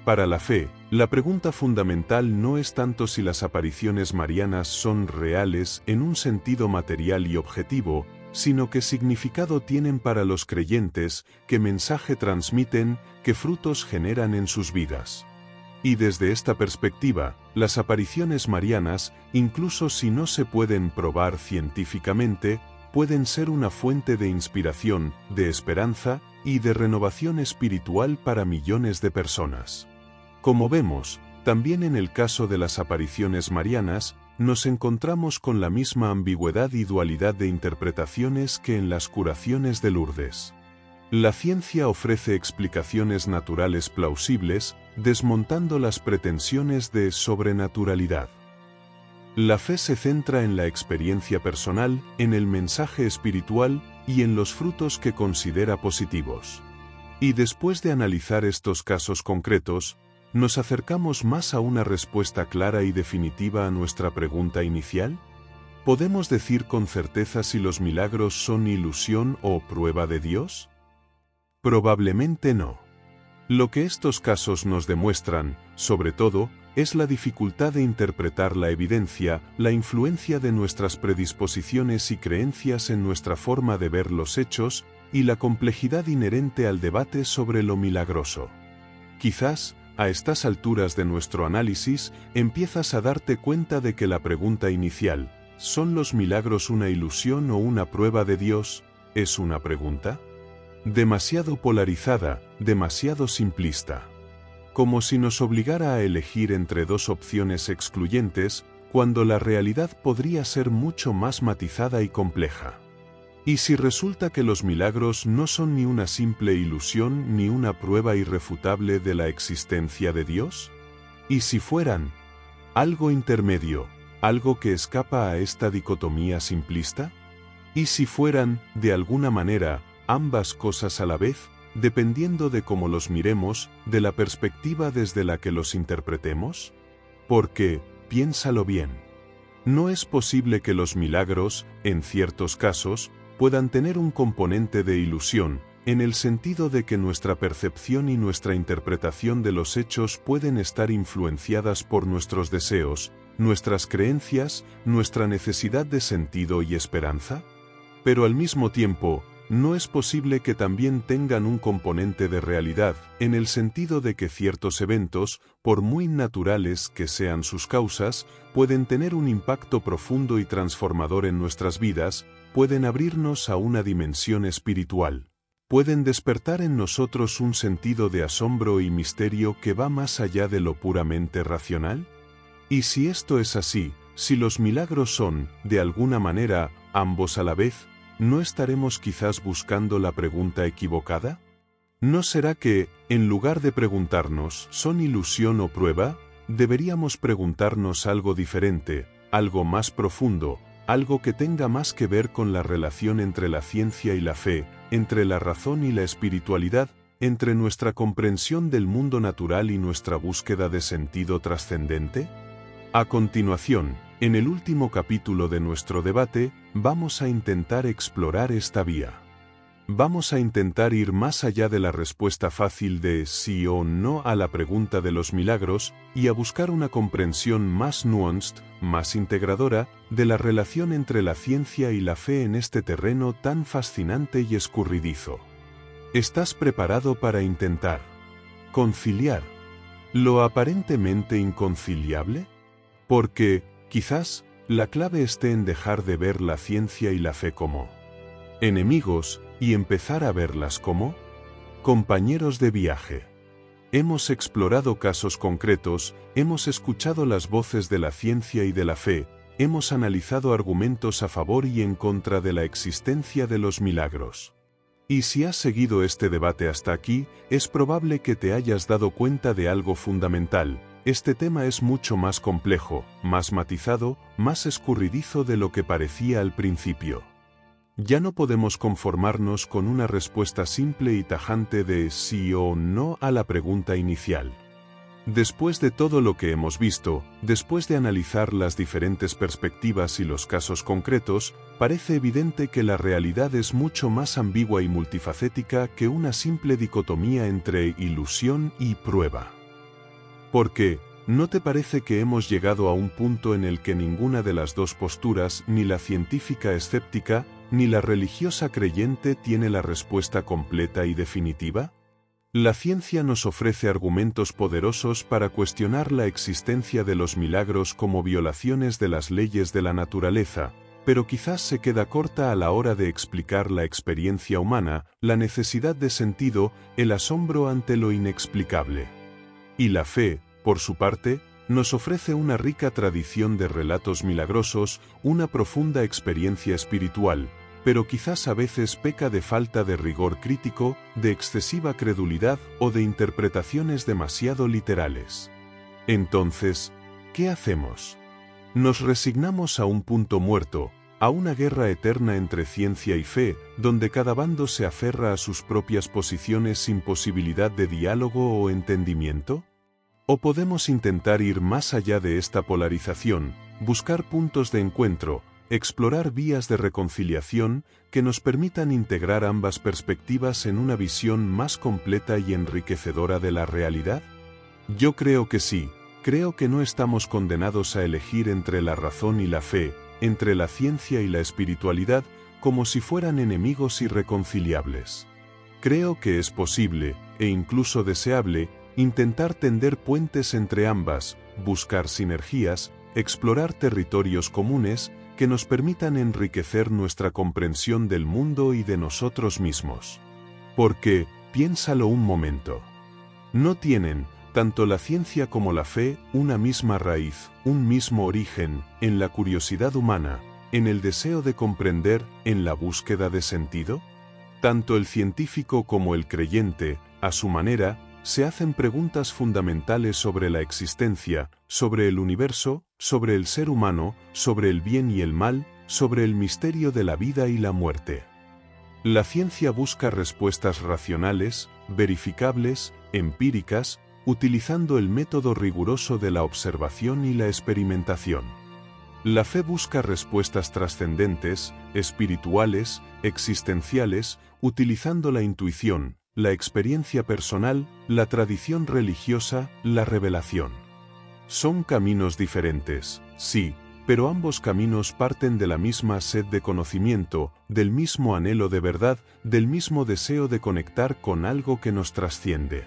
Para la fe, la pregunta fundamental no es tanto si las apariciones marianas son reales en un sentido material y objetivo, sino qué significado tienen para los creyentes, qué mensaje transmiten, qué frutos generan en sus vidas. Y desde esta perspectiva, las apariciones marianas, incluso si no se pueden probar científicamente, pueden ser una fuente de inspiración, de esperanza y de renovación espiritual para millones de personas. Como vemos, también en el caso de las apariciones marianas, nos encontramos con la misma ambigüedad y dualidad de interpretaciones que en las curaciones de Lourdes. La ciencia ofrece explicaciones naturales plausibles, desmontando las pretensiones de sobrenaturalidad. La fe se centra en la experiencia personal, en el mensaje espiritual y en los frutos que considera positivos. Y después de analizar estos casos concretos, ¿nos acercamos más a una respuesta clara y definitiva a nuestra pregunta inicial? ¿Podemos decir con certeza si los milagros son ilusión o prueba de Dios? Probablemente no. Lo que estos casos nos demuestran, sobre todo, es la dificultad de interpretar la evidencia, la influencia de nuestras predisposiciones y creencias en nuestra forma de ver los hechos, y la complejidad inherente al debate sobre lo milagroso. Quizás, a estas alturas de nuestro análisis, empiezas a darte cuenta de que la pregunta inicial, ¿son los milagros una ilusión o una prueba de Dios?, es una pregunta demasiado polarizada, demasiado simplista. Como si nos obligara a elegir entre dos opciones excluyentes, cuando la realidad podría ser mucho más matizada y compleja. ¿Y si resulta que los milagros no son ni una simple ilusión ni una prueba irrefutable de la existencia de Dios? ¿Y si fueran algo intermedio, algo que escapa a esta dicotomía simplista? ¿Y si fueran, de alguna manera, ambas cosas a la vez, dependiendo de cómo los miremos, de la perspectiva desde la que los interpretemos? Porque, piénsalo bien, no es posible que los milagros, en ciertos casos, puedan tener un componente de ilusión, en el sentido de que nuestra percepción y nuestra interpretación de los hechos pueden estar influenciadas por nuestros deseos, nuestras creencias, nuestra necesidad de sentido y esperanza. Pero al mismo tiempo, no es posible que también tengan un componente de realidad, en el sentido de que ciertos eventos, por muy naturales que sean sus causas, pueden tener un impacto profundo y transformador en nuestras vidas, pueden abrirnos a una dimensión espiritual, pueden despertar en nosotros un sentido de asombro y misterio que va más allá de lo puramente racional. Y si esto es así, si los milagros son, de alguna manera, ambos a la vez, ¿no estaremos quizás buscando la pregunta equivocada? ¿No será que, en lugar de preguntarnos, ¿son ilusión o prueba?, deberíamos preguntarnos algo diferente, algo más profundo, algo que tenga más que ver con la relación entre la ciencia y la fe, entre la razón y la espiritualidad, entre nuestra comprensión del mundo natural y nuestra búsqueda de sentido trascendente? A continuación, en el último capítulo de nuestro debate, vamos a intentar explorar esta vía. Vamos a intentar ir más allá de la respuesta fácil de sí o no a la pregunta de los milagros y a buscar una comprensión más nuanced, más integradora, de la relación entre la ciencia y la fe en este terreno tan fascinante y escurridizo. ¿Estás preparado para intentar conciliar lo aparentemente inconciliable? Porque, quizás, la clave esté en dejar de ver la ciencia y la fe como enemigos y empezar a verlas como compañeros de viaje. Hemos explorado casos concretos, hemos escuchado las voces de la ciencia y de la fe, hemos analizado argumentos a favor y en contra de la existencia de los milagros. Y si has seguido este debate hasta aquí, es probable que te hayas dado cuenta de algo fundamental. Este tema es mucho más complejo, más matizado, más escurridizo de lo que parecía al principio. Ya no podemos conformarnos con una respuesta simple y tajante de sí o no a la pregunta inicial. Después de todo lo que hemos visto, después de analizar las diferentes perspectivas y los casos concretos, parece evidente que la realidad es mucho más ambigua y multifacética que una simple dicotomía entre ilusión y prueba. Porque, ¿no te parece que hemos llegado a un punto en el que ninguna de las dos posturas, ni la científica escéptica, ni la religiosa creyente, tiene la respuesta completa y definitiva? La ciencia nos ofrece argumentos poderosos para cuestionar la existencia de los milagros como violaciones de las leyes de la naturaleza, pero quizás se queda corta a la hora de explicar la experiencia humana, la necesidad de sentido, el asombro ante lo inexplicable. Y la fe, por su parte, nos ofrece una rica tradición de relatos milagrosos, una profunda experiencia espiritual, pero quizás a veces peca de falta de rigor crítico, de excesiva credulidad o de interpretaciones demasiado literales. Entonces, ¿qué hacemos? Nos resignamos a un punto muerto, a una guerra eterna entre ciencia y fe, donde cada bando se aferra a sus propias posiciones sin posibilidad de diálogo o entendimiento? ¿O podemos intentar ir más allá de esta polarización, buscar puntos de encuentro, explorar vías de reconciliación que nos permitan integrar ambas perspectivas en una visión más completa y enriquecedora de la realidad? Yo creo que sí, creo que no estamos condenados a elegir entre la razón y la fe, entre la ciencia y la espiritualidad, como si fueran enemigos irreconciliables. Creo que es posible, e incluso deseable, intentar tender puentes entre ambas, buscar sinergias, explorar territorios comunes, que nos permitan enriquecer nuestra comprensión del mundo y de nosotros mismos. Porque, piénsalo un momento. ¿No tienen, tanto la ciencia como la fe, una misma raíz, un mismo origen, en la curiosidad humana, en el deseo de comprender, en la búsqueda de sentido? Tanto el científico como el creyente, a su manera, se hacen preguntas fundamentales sobre la existencia, sobre el universo, sobre el ser humano, sobre el bien y el mal, sobre el misterio de la vida y la muerte. La ciencia busca respuestas racionales, verificables, empíricas, utilizando el método riguroso de la observación y la experimentación. La fe busca respuestas trascendentes, espirituales, existenciales, utilizando la intuición, la experiencia personal, la tradición religiosa, la revelación. Son caminos diferentes, sí, pero ambos caminos parten de la misma sed de conocimiento, del mismo anhelo de verdad, del mismo deseo de conectar con algo que nos trasciende.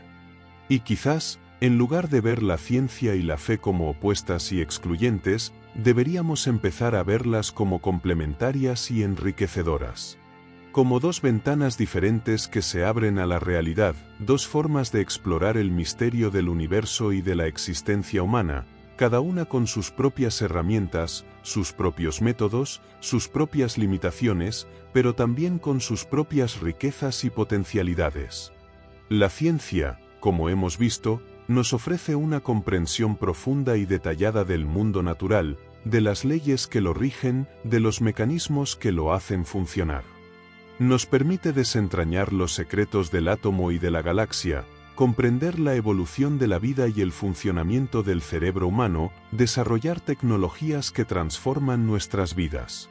Y quizás, en lugar de ver la ciencia y la fe como opuestas y excluyentes, deberíamos empezar a verlas como complementarias y enriquecedoras. Como dos ventanas diferentes que se abren a la realidad, dos formas de explorar el misterio del universo y de la existencia humana, cada una con sus propias herramientas, sus propios métodos, sus propias limitaciones, pero también con sus propias riquezas y potencialidades. La ciencia, como hemos visto, nos ofrece una comprensión profunda y detallada del mundo natural, de las leyes que lo rigen, de los mecanismos que lo hacen funcionar. Nos permite desentrañar los secretos del átomo y de la galaxia, comprender la evolución de la vida y el funcionamiento del cerebro humano, desarrollar tecnologías que transforman nuestras vidas.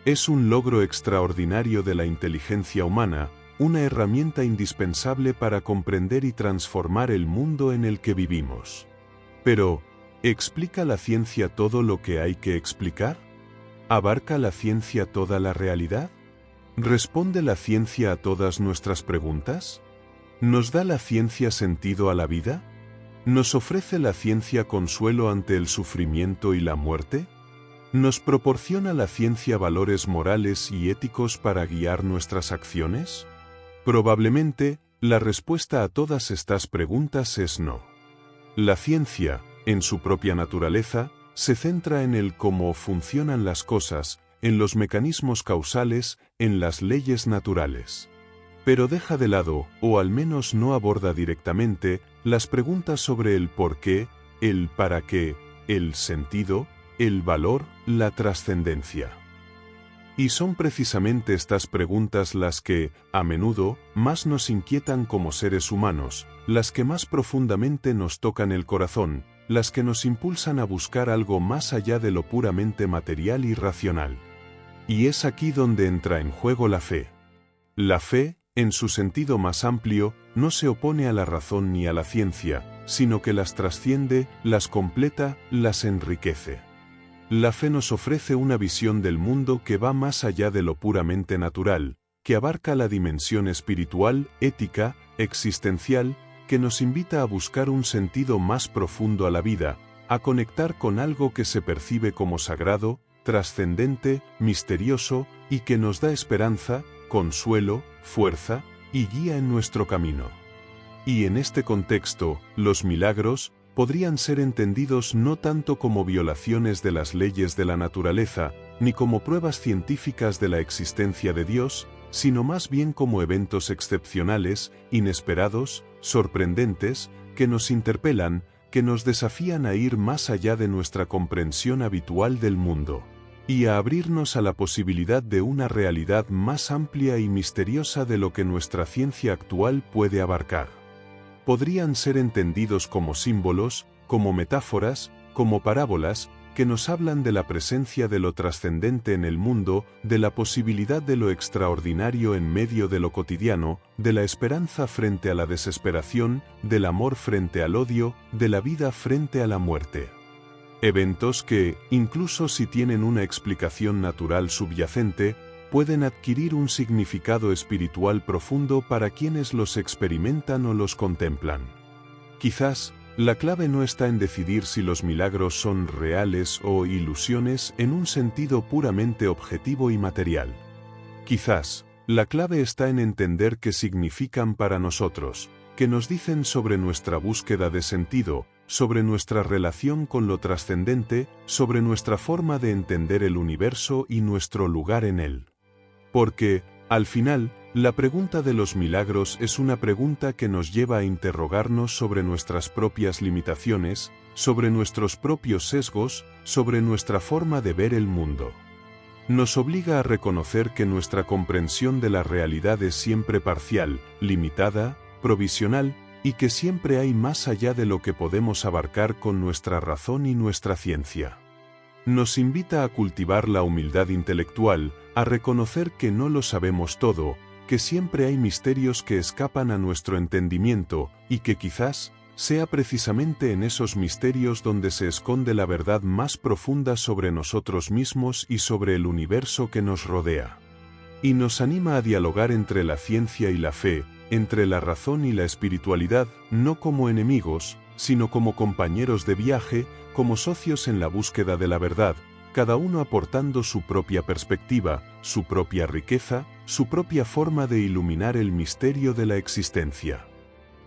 Es un logro extraordinario de la inteligencia humana, una herramienta indispensable para comprender y transformar el mundo en el que vivimos. Pero, ¿explica la ciencia todo lo que hay que explicar? ¿Abarca la ciencia toda la realidad? ¿Responde la ciencia a todas nuestras preguntas? ¿Nos da la ciencia sentido a la vida? ¿Nos ofrece la ciencia consuelo ante el sufrimiento y la muerte? ¿Nos proporciona la ciencia valores morales y éticos para guiar nuestras acciones? Probablemente, la respuesta a todas estas preguntas es no. La ciencia, en su propia naturaleza, se centra en el cómo funcionan las cosas, en los mecanismos causales, en las leyes naturales. Pero deja de lado, o al menos no aborda directamente, las preguntas sobre el por qué, el para qué, el sentido, el valor, la trascendencia. Y son precisamente estas preguntas las que, a menudo, más nos inquietan como seres humanos, las que más profundamente nos tocan el corazón, las que nos impulsan a buscar algo más allá de lo puramente material y racional. Y es aquí donde entra en juego la fe. La fe, en su sentido más amplio, no se opone a la razón ni a la ciencia, sino que las trasciende, las completa, las enriquece. La fe nos ofrece una visión del mundo que va más allá de lo puramente natural, que abarca la dimensión espiritual, ética, existencial, que nos invita a buscar un sentido más profundo a la vida, a conectar con algo que se percibe como sagrado, trascendente, misterioso, y que nos da esperanza, consuelo, fuerza y guía en nuestro camino. Y en este contexto, los milagros podrían ser entendidos no tanto como violaciones de las leyes de la naturaleza, ni como pruebas científicas de la existencia de Dios, sino más bien como eventos excepcionales, inesperados, sorprendentes, que nos interpelan, que nos desafían a ir más allá de nuestra comprensión habitual del mundo, y a abrirnos a la posibilidad de una realidad más amplia y misteriosa de lo que nuestra ciencia actual puede abarcar. Podrían ser entendidos como símbolos, como metáforas, como parábolas, que nos hablan de la presencia de lo trascendente en el mundo, de la posibilidad de lo extraordinario en medio de lo cotidiano, de la esperanza frente a la desesperación, del amor frente al odio, de la vida frente a la muerte. Eventos que, incluso si tienen una explicación natural subyacente, pueden adquirir un significado espiritual profundo para quienes los experimentan o los contemplan. Quizás, la clave no está en decidir si los milagros son reales o ilusiones en un sentido puramente objetivo y material. Quizás, la clave está en entender qué significan para nosotros, qué nos dicen sobre nuestra búsqueda de sentido, sobre nuestra relación con lo trascendente, sobre nuestra forma de entender el universo y nuestro lugar en él. Porque, al final, la pregunta de los milagros es una pregunta que nos lleva a interrogarnos sobre nuestras propias limitaciones, sobre nuestros propios sesgos, sobre nuestra forma de ver el mundo. Nos obliga a reconocer que nuestra comprensión de la realidad es siempre parcial, limitada, provisional, y que siempre hay más allá de lo que podemos abarcar con nuestra razón y nuestra ciencia. Nos invita a cultivar la humildad intelectual, a reconocer que no lo sabemos todo, que siempre hay misterios que escapan a nuestro entendimiento, y que quizás sea precisamente en esos misterios donde se esconde la verdad más profunda sobre nosotros mismos y sobre el universo que nos rodea. Y nos anima a dialogar entre la ciencia y la fe, entre la razón y la espiritualidad, no como enemigos, sino como compañeros de viaje, como socios en la búsqueda de la verdad, cada uno aportando su propia perspectiva, su propia riqueza, su propia forma de iluminar el misterio de la existencia.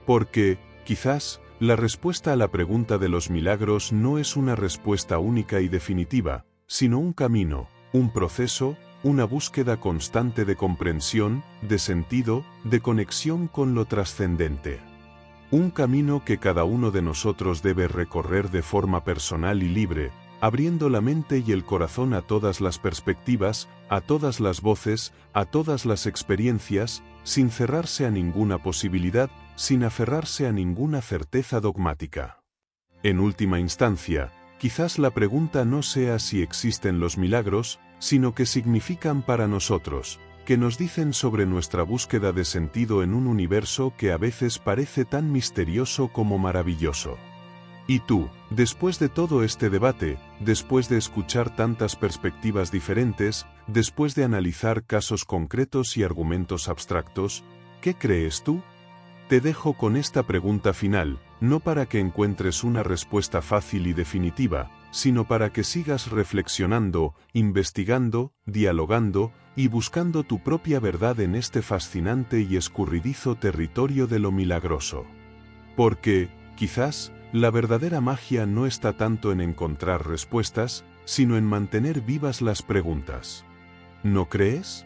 Porque, quizás, la respuesta a la pregunta de los milagros no es una respuesta única y definitiva, sino un camino, un proceso, una búsqueda constante de comprensión, de sentido, de conexión con lo trascendente. Un camino que cada uno de nosotros debe recorrer de forma personal y libre, abriendo la mente y el corazón a todas las perspectivas, a todas las voces, a todas las experiencias, sin cerrarse a ninguna posibilidad, sin aferrarse a ninguna certeza dogmática. En última instancia, quizás la pregunta no sea si existen los milagros, sino qué significan para nosotros, que nos dicen sobre nuestra búsqueda de sentido en un universo que a veces parece tan misterioso como maravilloso. Y tú, después de todo este debate, después de escuchar tantas perspectivas diferentes, después de analizar casos concretos y argumentos abstractos, ¿qué crees tú? Te dejo con esta pregunta final, no para que encuentres una respuesta fácil y definitiva, sino para que sigas reflexionando, investigando, dialogando y buscando tu propia verdad en este fascinante y escurridizo territorio de lo milagroso. Porque, quizás, la verdadera magia no está tanto en encontrar respuestas, sino en mantener vivas las preguntas. ¿No crees?